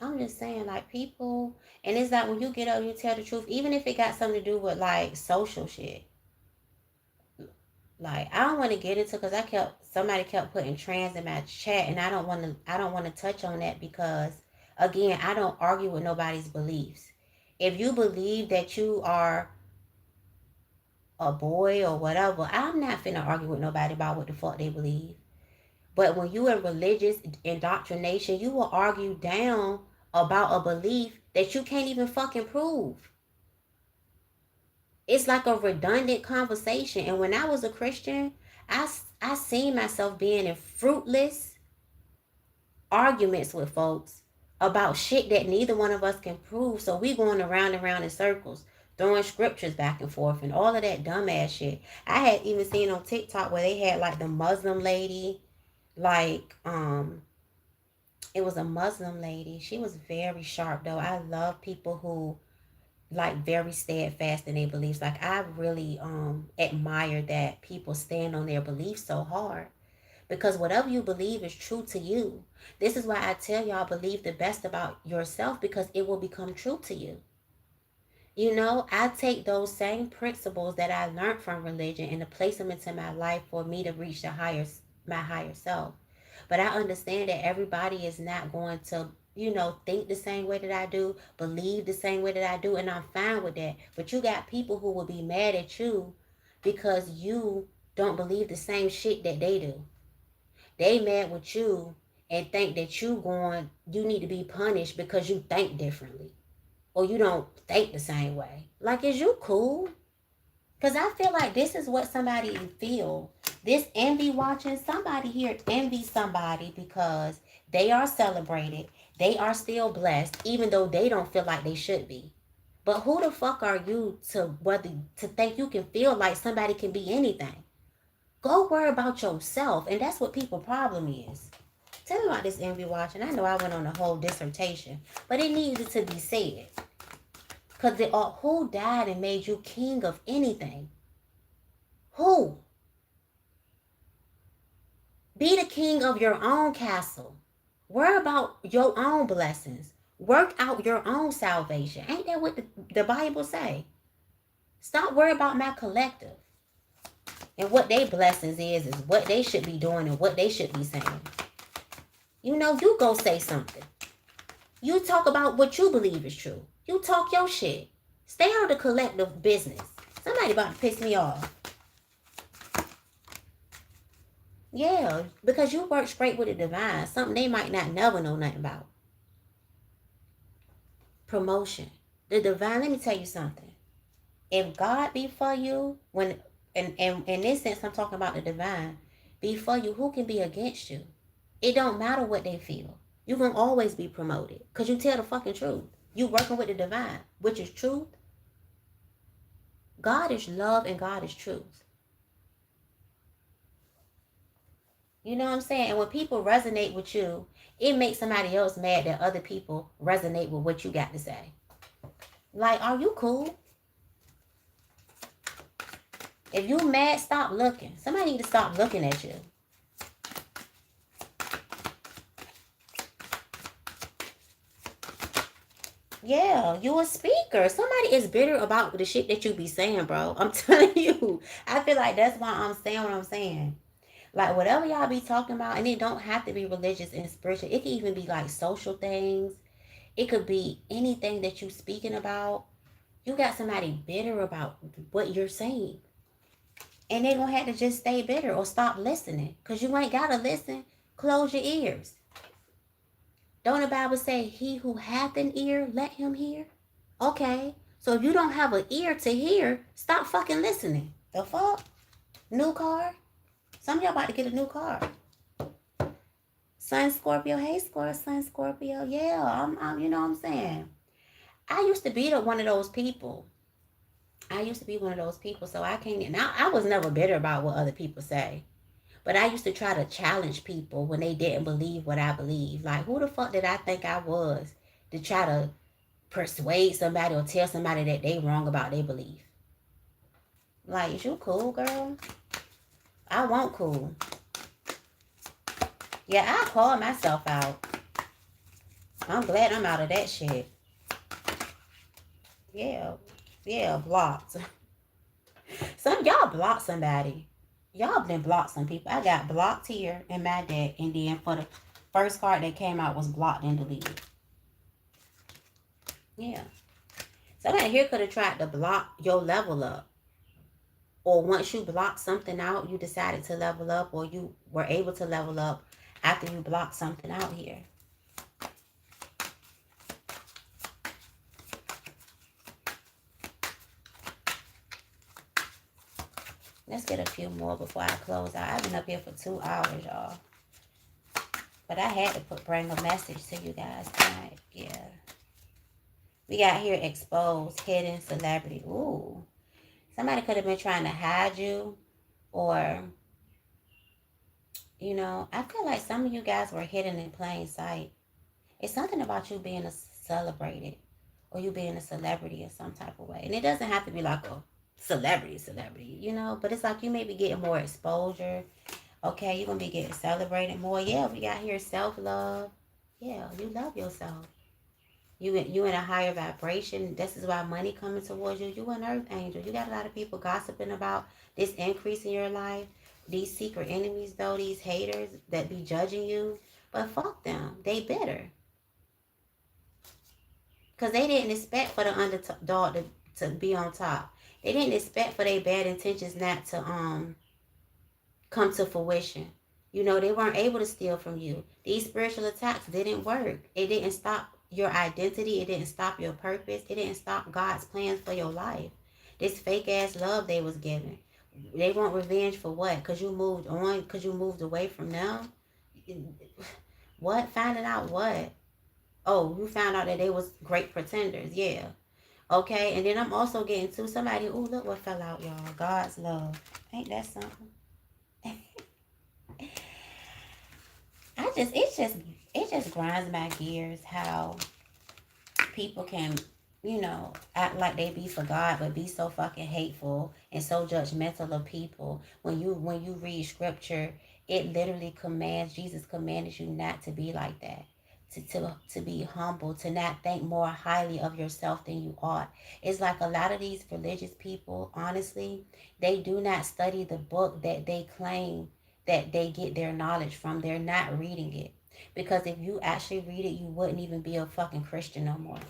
I'm just saying, like, people, and it's like when you get up, you tell the truth, even if it got something to do with like social shit. Like, I don't want to get into, because somebody kept putting trans in my chat, and I don't want to touch on that because, again, I don't argue with nobody's beliefs. If you believe that you are a boy or whatever, I'm not finna argue with nobody about what the fuck they believe. But when you in religious indoctrination, you will argue down about a belief that you can't even fucking prove. It's like a redundant conversation. And when I was a Christian, I seen myself being in fruitless arguments with folks about shit that neither one of us can prove. So we going around and around in circles, throwing scriptures back and forth and all of that dumbass shit. I had even seen on TikTok where they had like the Muslim lady, like it was a Muslim lady. She was very sharp though. I love people who like very steadfast in their beliefs. Like I really admire that people stand on their beliefs so hard. Because whatever you believe is true to you. This is why I tell y'all, believe the best about yourself, because it will become true to you. You know, I take those same principles that I learned from religion and to place them into my life for me to reach my higher self. But I understand that everybody is not going to, you know, think the same way that I do, believe the same way that I do, and I'm fine with that. But you got people who will be mad at you because you don't believe the same shit that they do. They mad with you and think that you need to be punished because you think differently or you don't think the same way. Like, is you cool? Because I feel like this is what somebody feel. This envy watching, somebody here envy somebody because they are celebrated. They are still blessed, even though they don't feel like they should be. But who the fuck are you to think you can feel like somebody can be anything? Go worry about yourself. And that's what people's problem is. Tell me about this envy watching. I know I went on a whole dissertation, but it needed to be said. Because who died and made you king of anything? Who? Be the king of your own castle. Worry about your own blessings. Work out your own salvation. Ain't that what the Bible say? Stop worrying about my collective. And what their blessings is what they should be doing and what they should be saying. You know, you go say something. You talk about what you believe is true. You talk your shit. Stay out of the collective business. Somebody about to piss me off. Yeah, because you work straight with the divine. Something they might not never know nothing about. Promotion. The divine, let me tell you something. If God be for you, and in this sense I'm talking about the divine, be for you, who can be against you? It don't matter what they feel. You're going to always be promoted because you tell the fucking truth. You working with the divine, which is truth. God is love and God is truth. You know what I'm saying? And when people resonate with you, it makes somebody else mad that other people resonate with what you got to say. Like, are you cool? If you mad, stop looking. Somebody need to stop looking at you. Yeah, you a speaker. Somebody is bitter about the shit that you be saying, bro. I'm telling you. I feel like that's why I'm saying what I'm saying. Like, whatever y'all be talking about, and it don't have to be religious and spiritual. It can even be like social things. It could be anything that you speaking about. You got somebody bitter about what you're saying. And they gonna have to just stay bitter or stop listening. Because you ain't gotta listen. Close your ears. Don't the Bible say, he who hath an ear, let him hear? Okay. So if you don't have an ear to hear, stop fucking listening. The fuck? New car? Some of y'all about to get a new car. Sun Scorpio. Hey, Sun Scorpio. Yeah, I'm you know what I'm saying? I used to be one of those people. So I can't. Now, I was never bitter about what other people say. But I used to try to challenge people when they didn't believe what I believe. Like, who the fuck did I think I was to try to persuade somebody or tell somebody that they wrong about their belief? Like, is you cool, girl? I want cool. Yeah, I call myself out. I'm glad I'm out of that shit. Yeah. Yeah, blocked. Some y'all blocked somebody. Y'all been blocked some people. I got blocked here in my deck, and then for the first card that came out was blocked and deleted. Yeah. Somebody here could have tried to block your level up. Or once you block something out, you decided to level up, or you were able to level up after you blocked something out here. Let's get a few more before I close out. I've been up here for 2 hours, y'all. But I had to bring a message to you guys tonight. Yeah. We got here exposed, hidden celebrity. Ooh. Somebody could have been trying to hide you, or, you know, I feel like some of you guys were hidden in plain sight. It's something about you being celebrated, or you being a celebrity in some type of way. And it doesn't have to be like a celebrity, you know, but it's like you may be getting more exposure. Okay, you're going to be getting celebrated more. Yeah, we got here self-love. Yeah, you love yourself. You in a higher vibration. This is why money coming towards you. You an earth angel. You got a lot of people gossiping about this increase in your life. These secret enemies, though, these haters that be judging you. But fuck them. They bitter. Because they didn't expect for the underdog to be on top. They didn't expect for their bad intentions not to come to fruition. You know, they weren't able to steal from you. These spiritual attacks didn't work. It didn't stop your identity. It didn't stop your purpose. It didn't stop God's plans for your life. This fake ass love they was giving. They want revenge for what? Because you moved on? Because you moved away from them? What? Finding out what? Oh, you found out that they was great pretenders. Yeah. Okay. And then I'm also getting to somebody. Ooh, look what fell out, y'all. God's love. Ain't that something? It just grinds my gears how people can, you know, act like they be for God but be so fucking hateful and so judgmental of people. When you read scripture, it literally commands, Jesus commanded you not to be like that. To be humble, to not think more highly of yourself than you ought. It's like a lot of these religious people, honestly, they do not study the book that they claim that they get their knowledge from. They're not reading it. Because if you actually read it, you wouldn't even be a fucking Christian no more.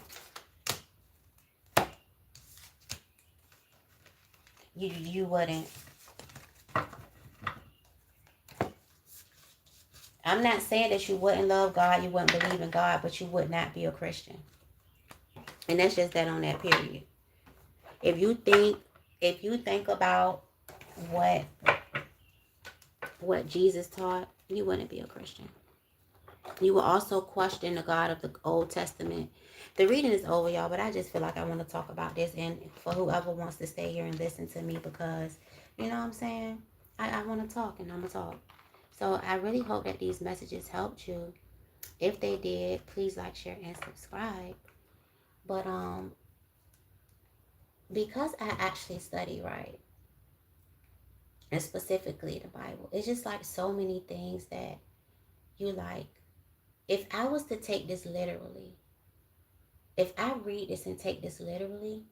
You wouldn't. I'm not saying that you wouldn't love God, you wouldn't believe in God, but you would not be a Christian. And that's just that on that period. If you think about what Jesus taught, you wouldn't be a Christian. You will also question the God of the Old Testament. The reading is over, y'all, but I just feel like I want to talk about this, and for whoever wants to stay here and listen to me, because, you know what I'm saying? I want to talk, and I'm going to talk. So I really hope that these messages helped you. If they did, please like, share, and subscribe. But because I actually study, right, and specifically the Bible, it's just like so many things that you like. If I was to take this literally, if I read this and take this literally,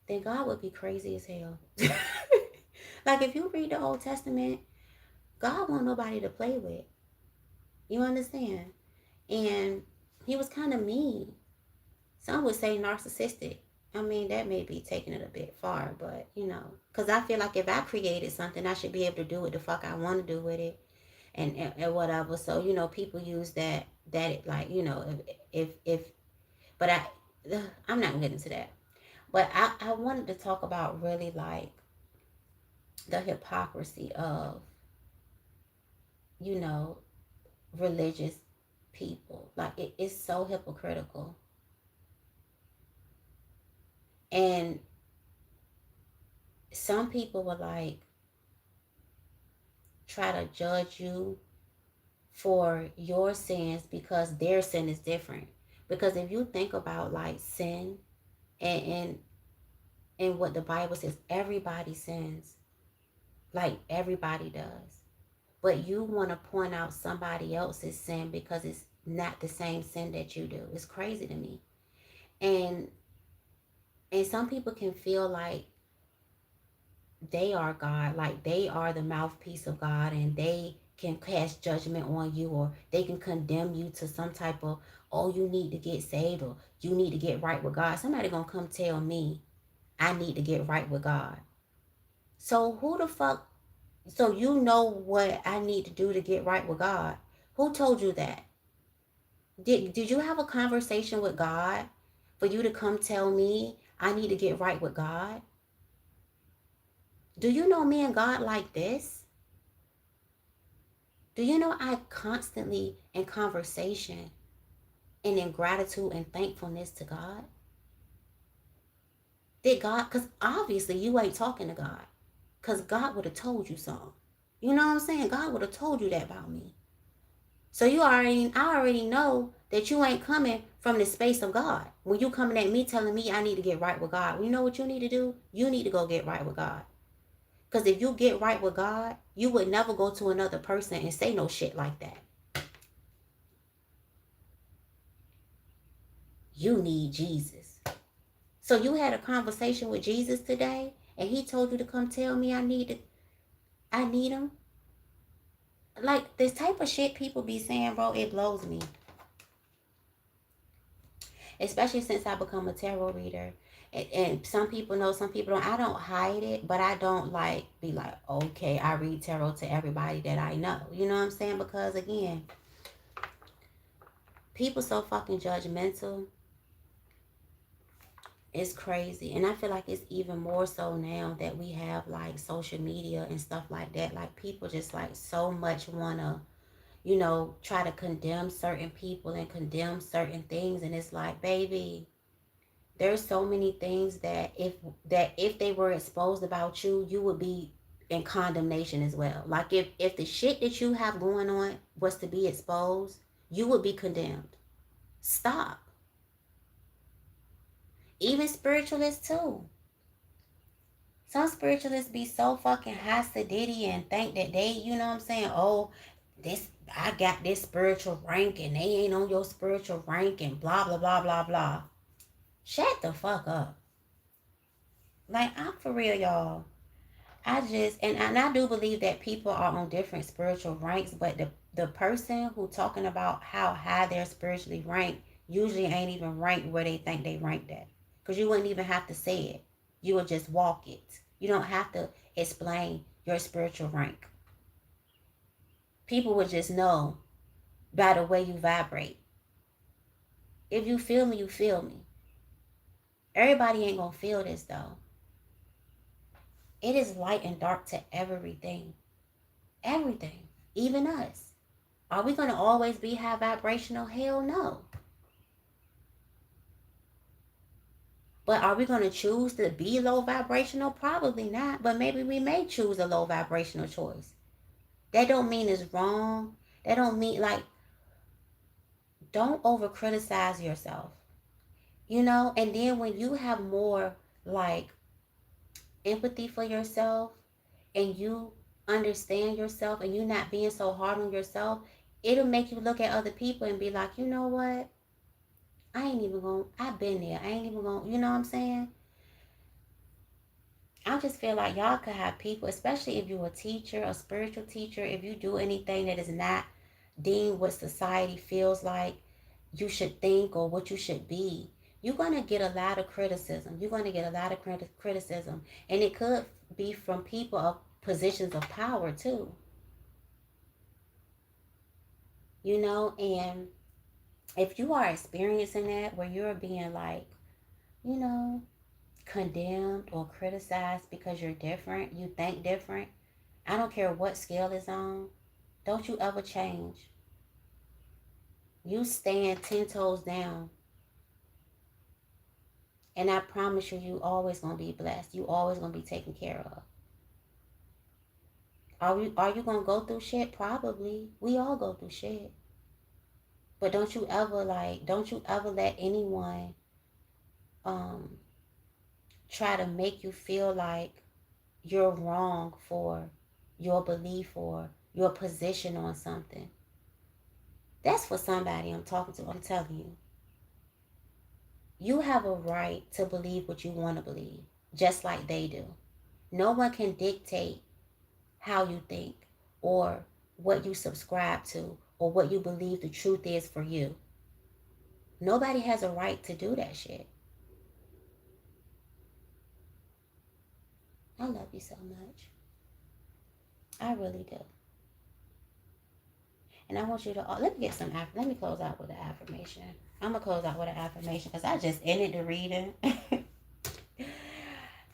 then God would be crazy as hell. Like, if you read the Old Testament, God want nobody to play with. You understand? And he was kind of mean. Some would say narcissistic. I mean, that may be taking it a bit far, but, you know, because I feel like if I created something, I should be able to do what the fuck I want to do with it, and whatever. So, you know, people use that like, you know, if but I'm not getting into that. But I wanted to talk about really like the hypocrisy of, you know, religious people. Like, it's so hypocritical. And some people were like, try to judge you for your sins because their sin is different. Because if you think about like sin and and what the Bible says, everybody sins. Like everybody does. But you want to point out somebody else's sin because it's not the same sin that you do. It's crazy to me. And some people can feel like they are God, like they are the mouthpiece of God, and they can cast judgment on you, or they can condemn you to some type of, oh, you need to get saved, or you need to get right with God. Somebody gonna come tell me I need to get right with God. So who the fuck, so you know what I need to do to get right with God? Who told you that? Did you have a conversation with God for you to come tell me I need to get right with God? Do you know me and God like this? Do you know I constantly in conversation and in gratitude and thankfulness to God? Did God, because obviously you ain't talking to God, because God would have told you something. You know what I'm saying? God would have told you that about me. So I already know that you ain't coming from the space of God. When you coming at me telling me I need to get right with God, well, you know what you need to do? You need to go get right with God. Because if you get right with God, you would never go to another person and say no shit like that. You need Jesus. So you had a conversation with Jesus today, and he told you to come tell me I need him. Like this type of shit people be saying, bro, it blows me. Especially since I become a tarot reader. And some people know, some people don't. I don't hide it, but I don't like be like, okay, I read tarot to everybody that I know. You know what I'm saying? Because again, people so fucking judgmental. It's crazy. And I feel like it's even more so now that we have like social media and stuff like that. Like people just like so much wanna, try to condemn certain people and condemn certain things. And it's like, baby, there's so many things that if they were exposed about you, you would be in condemnation as well. Like if the shit that you have going on was to be exposed, you would be condemned. Stop. Even spiritualists too. Some spiritualists be so fucking hostidity and think that they, you know what I'm saying, oh, this, I got this spiritual rank and they ain't on your spiritual rank and blah blah blah blah blah. Shut the fuck up. Like, I'm for real, y'all. I just, and I do believe that people are on different spiritual ranks, but the person who talking about how high they're spiritually ranked usually ain't even ranked where they think they ranked at. Because you wouldn't even have to say it. You would just walk it. You don't have to explain your spiritual rank. People would just know by the way you vibrate. If you feel me, you feel me. Everybody ain't gonna feel this though. It is light and dark to everything. Everything. Even us. Are we going to always be high vibrational? Hell no. But are we going to choose to be low vibrational? Probably not. But maybe we may choose a low vibrational choice. That don't mean it's wrong. That don't mean, like, don't over criticize yourself. And then when you have more like empathy for yourself and you understand yourself and you not being so hard on yourself, it'll make you look at other people and be like, you know what? I ain't even gonna, I've been there. I ain't even gonna, you know what I'm saying? I just feel like y'all could have people, especially if you're a teacher, a spiritual teacher, if you do anything that is not deemed what society feels like you should think or what you should be, you're going to get a lot of criticism. You're going to get a lot of criticism. And it could be from people of positions of power too. And if you are experiencing that where you're being like, you know, condemned or criticized because you're different, you think different, I don't care what scale is on, don't you ever change. You stand 10 toes down. And I promise you, you always going to be blessed. You always going to be taken care of. Are you gonna go through shit? Probably. We all go through shit. But don't you ever let anyone um try to make you feel like you're wrong for your belief or your position on something. That's for somebody I'm talking to. I'm telling you. You have a right to believe what you want to believe, just like they do. No one can dictate how you think or what you subscribe to or what you believe the truth is for you. Nobody has a right to do that shit. I love you so much. I really do. And I want you to, let me get some, let me close out with an affirmation. I'm going to close out with an affirmation because I just ended the reading.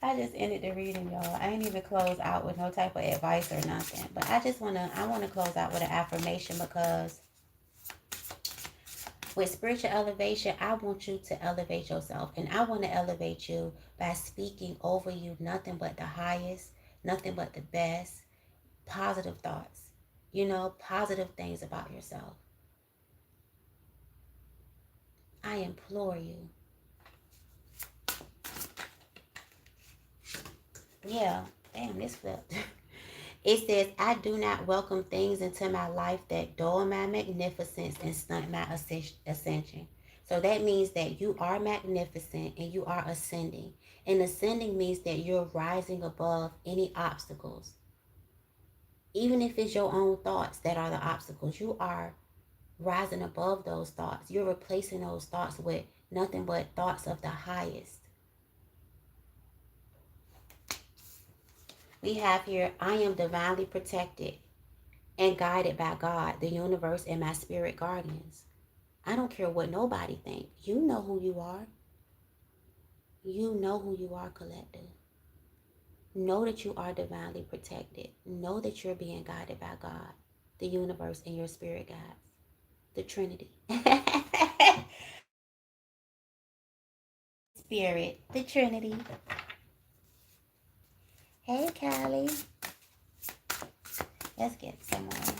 I just ended the reading, y'all. I ain't even close out with no type of advice or nothing. But I want to close out with an affirmation because with spiritual elevation, I want you to elevate yourself. And I want to elevate you by speaking over you nothing but the highest, nothing but the best, positive thoughts. Positive things about yourself. I implore you. Yeah, damn, this flipped. It says, I do not welcome things into my life that dull my magnificence and stunt my ascension. So that means that you are magnificent and you are ascending. And ascending means that you're rising above any obstacles. Even if it's your own thoughts that are the obstacles, you are rising above those thoughts. You're replacing those thoughts with nothing but thoughts of the highest. We have here, I am divinely protected and guided by God, the universe, and my spirit guardians. I don't care what nobody think. You know who you are. You know who you are, collective. Know that you are divinely protected. Know that you're being guided by God, the universe, and your spirit guides, the Trinity. Spirit, the Trinity. Hey, Callie. Let's get some more.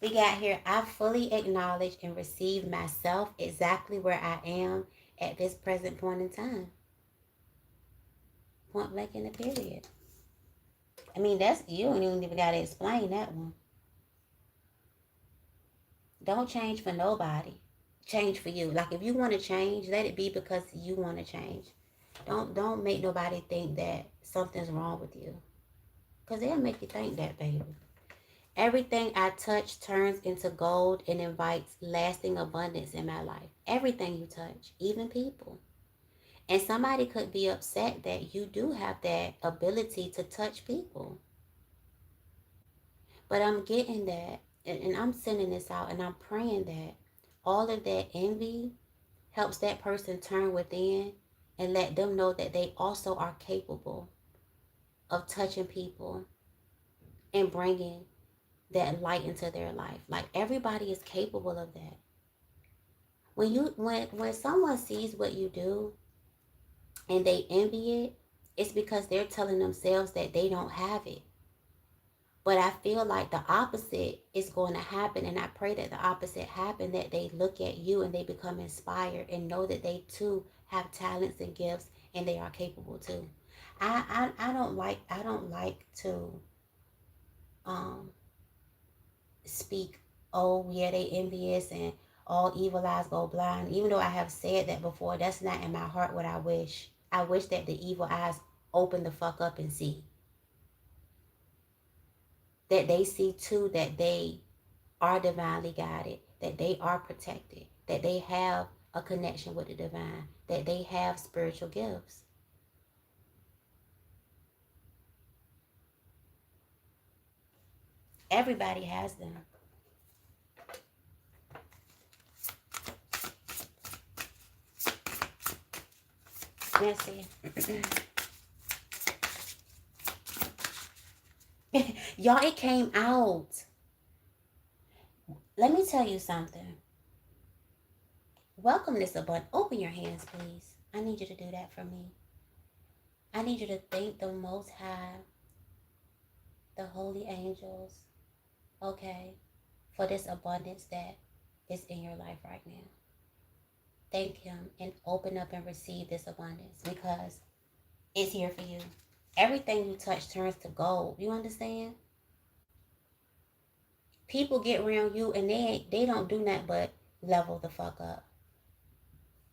We got here, I fully acknowledge and receive myself exactly where I am at this present point in time. Point blank in the period. I mean, you don't even got to explain that one. Don't change for nobody. Change for you. Like if you want to change, let it be because you want to change. Don't make nobody think that something's wrong with you. Because they'll make you think that, baby. Everything I touch turns into gold and invites lasting abundance in my life. Everything you touch, even people. And somebody could be upset that you do have that ability to touch people. But I'm getting that, and I'm sending this out, and I'm praying that all of that envy helps that person turn within and let them know that they also are capable of touching people and bringing that light into their life. Like everybody is capable of that. When someone sees what you do and they envy it, it's because they're telling themselves that they don't have it. But I feel like the opposite is going to happen, and I pray that the opposite happen, that they look at you and they become inspired and know that they too have talents and gifts and they are capable too. I don't like to speak, oh yeah, they envious and all evil eyes go blind. Even though I have said that before, that's not in my heart what I wish. I wish that the evil eyes open the fuck up and see. That they see too that they are divinely guided, that they are protected, that they have a connection with the divine, that they have spiritual gifts. Everybody has them. Let's see. Y'all, it came out. Let me tell you something. Welcome this abundance. Open your hands, please. I need you to do that for me. I need you to thank the Most High the holy angels, okay, for this abundance that is in your life right now. Thank him and open up and receive this abundance because it's here for you. Everything you touch turns to gold. You understand? People get around you and they don't do nothing but level the fuck up.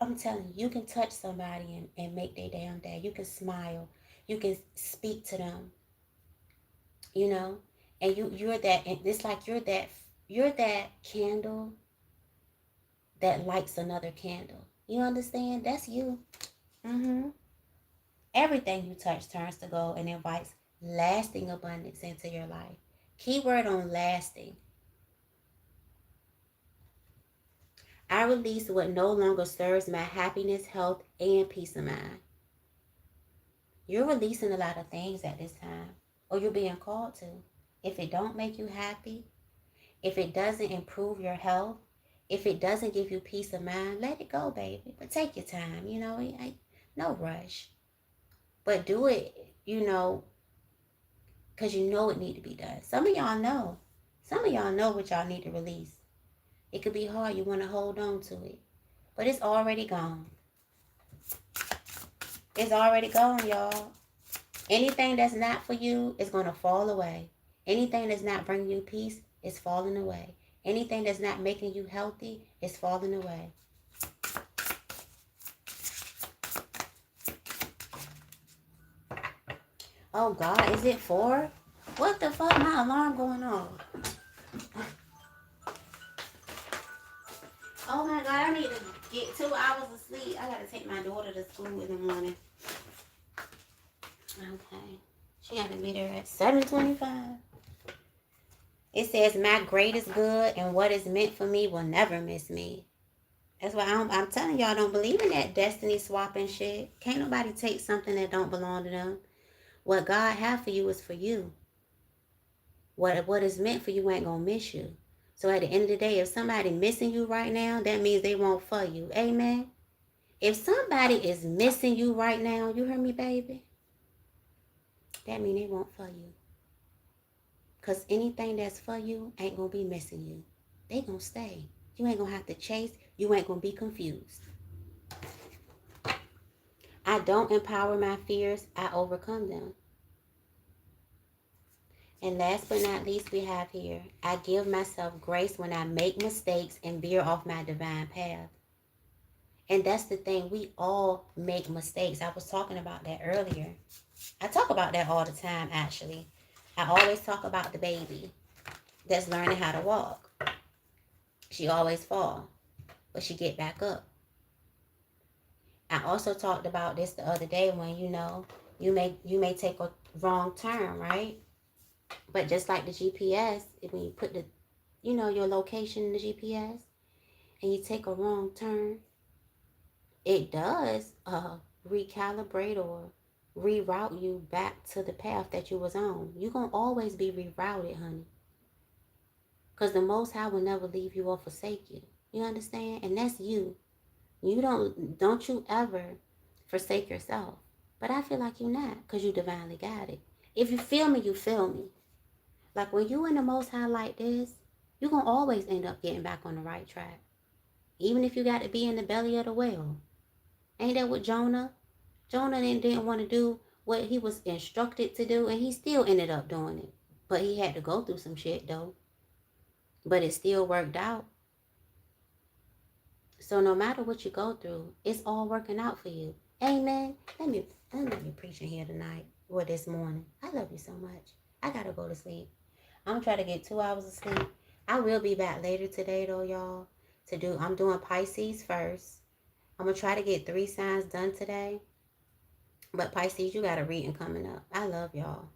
I'm telling you, you can touch somebody and make their damn day. You can smile. You can speak to them. You know? And you're that, and it's like you're that candle that lights another candle. You understand? That's you. Mm-hmm. Everything you touch turns to gold and invites lasting abundance into your life. Keyword on lasting. I release what no longer serves my happiness, health, and peace of mind. You're releasing a lot of things at this time, or you're being called to. If it don't make you happy, if it doesn't improve your health, if it doesn't give you peace of mind, let it go, baby. But take your time, you know, no rush. But do it, you know, because you know it need to be done. Some of y'all know. Some of y'all know what y'all need to release. It could be hard. You want to hold on to it. But it's already gone. It's already gone, y'all. Anything that's not for you is going to fall away. Anything that's not bringing you peace is falling away. Anything that's not making you healthy is falling away. Oh, God, is it 4? What the fuck? My alarm going on. Oh, my God, I need to get 2 hours of sleep. I got to take my daughter to school in the morning. Okay. She got to be there at 7:25. It says, my greatest good and what is meant for me will never miss me. That's why I'm telling y'all, don't believe in that destiny swapping shit. Can't nobody take something that don't belong to them. What God have for you is for you. What is meant for you ain't gonna miss you. So at the end of the day, if somebody missing you right now, that means they won't for you. Amen. If somebody is missing you right now, you heard me, baby? That means they won't for you. Because anything that's for you ain't gonna be missing you. They gonna stay. You ain't gonna have to chase. You ain't gonna be confused. I don't empower my fears. I overcome them. And last but not least, we have here, I give myself grace when I make mistakes and veer off my divine path. And that's the thing. We all make mistakes. I was talking about that earlier. I talk about that all the time, actually. I always talk about the baby that's learning how to walk. She always fall, but she get back up. I also talked about this the other day when, you know, you may take a wrong turn, right? But just like the GPS, when you put the, you know, your location in the GPS and you take a wrong turn, it does recalibrate or reroute you back to the path that you was on. You're going to always be rerouted, honey. Because the Most High will never leave you or forsake you. You understand? And that's you. You don't you ever forsake yourself. But I feel like you're not, because you divinely guided. If you feel me, you feel me. Like when you in the Most High like this, you're going to always end up getting back on the right track. Even if you got to be in the belly of the whale. Ain't that what Jonah? Jonah didn't want to do what he was instructed to do, and he still ended up doing it. But he had to go through some shit, though. But it still worked out. So no matter what you go through, it's all working out for you. Amen. Let me be preaching here tonight or this morning. I love you so much. I got to go to sleep. I'm going to try to get 2 hours of sleep. I will be back later today, though, y'all. I'm doing Pisces first. I'm going to try to get 3 signs done today. But Pisces, you got a reading coming up. I love y'all.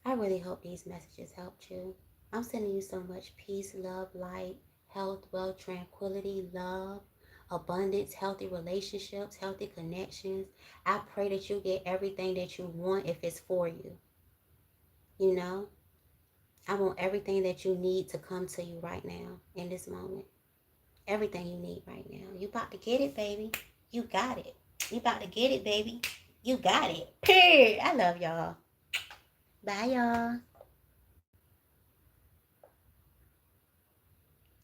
I really hope these messages helped you. I'm sending you so much peace, love, light, health, wealth, tranquility, love, abundance, healthy relationships, healthy connections. I pray that you get everything that you want if it's for you. You know? I want everything that you need to come to you right now in this moment. Everything you need right now. You about to get it, baby. You got it. You about to get it, baby. You got it. Period. I love y'all. Bye, y'all.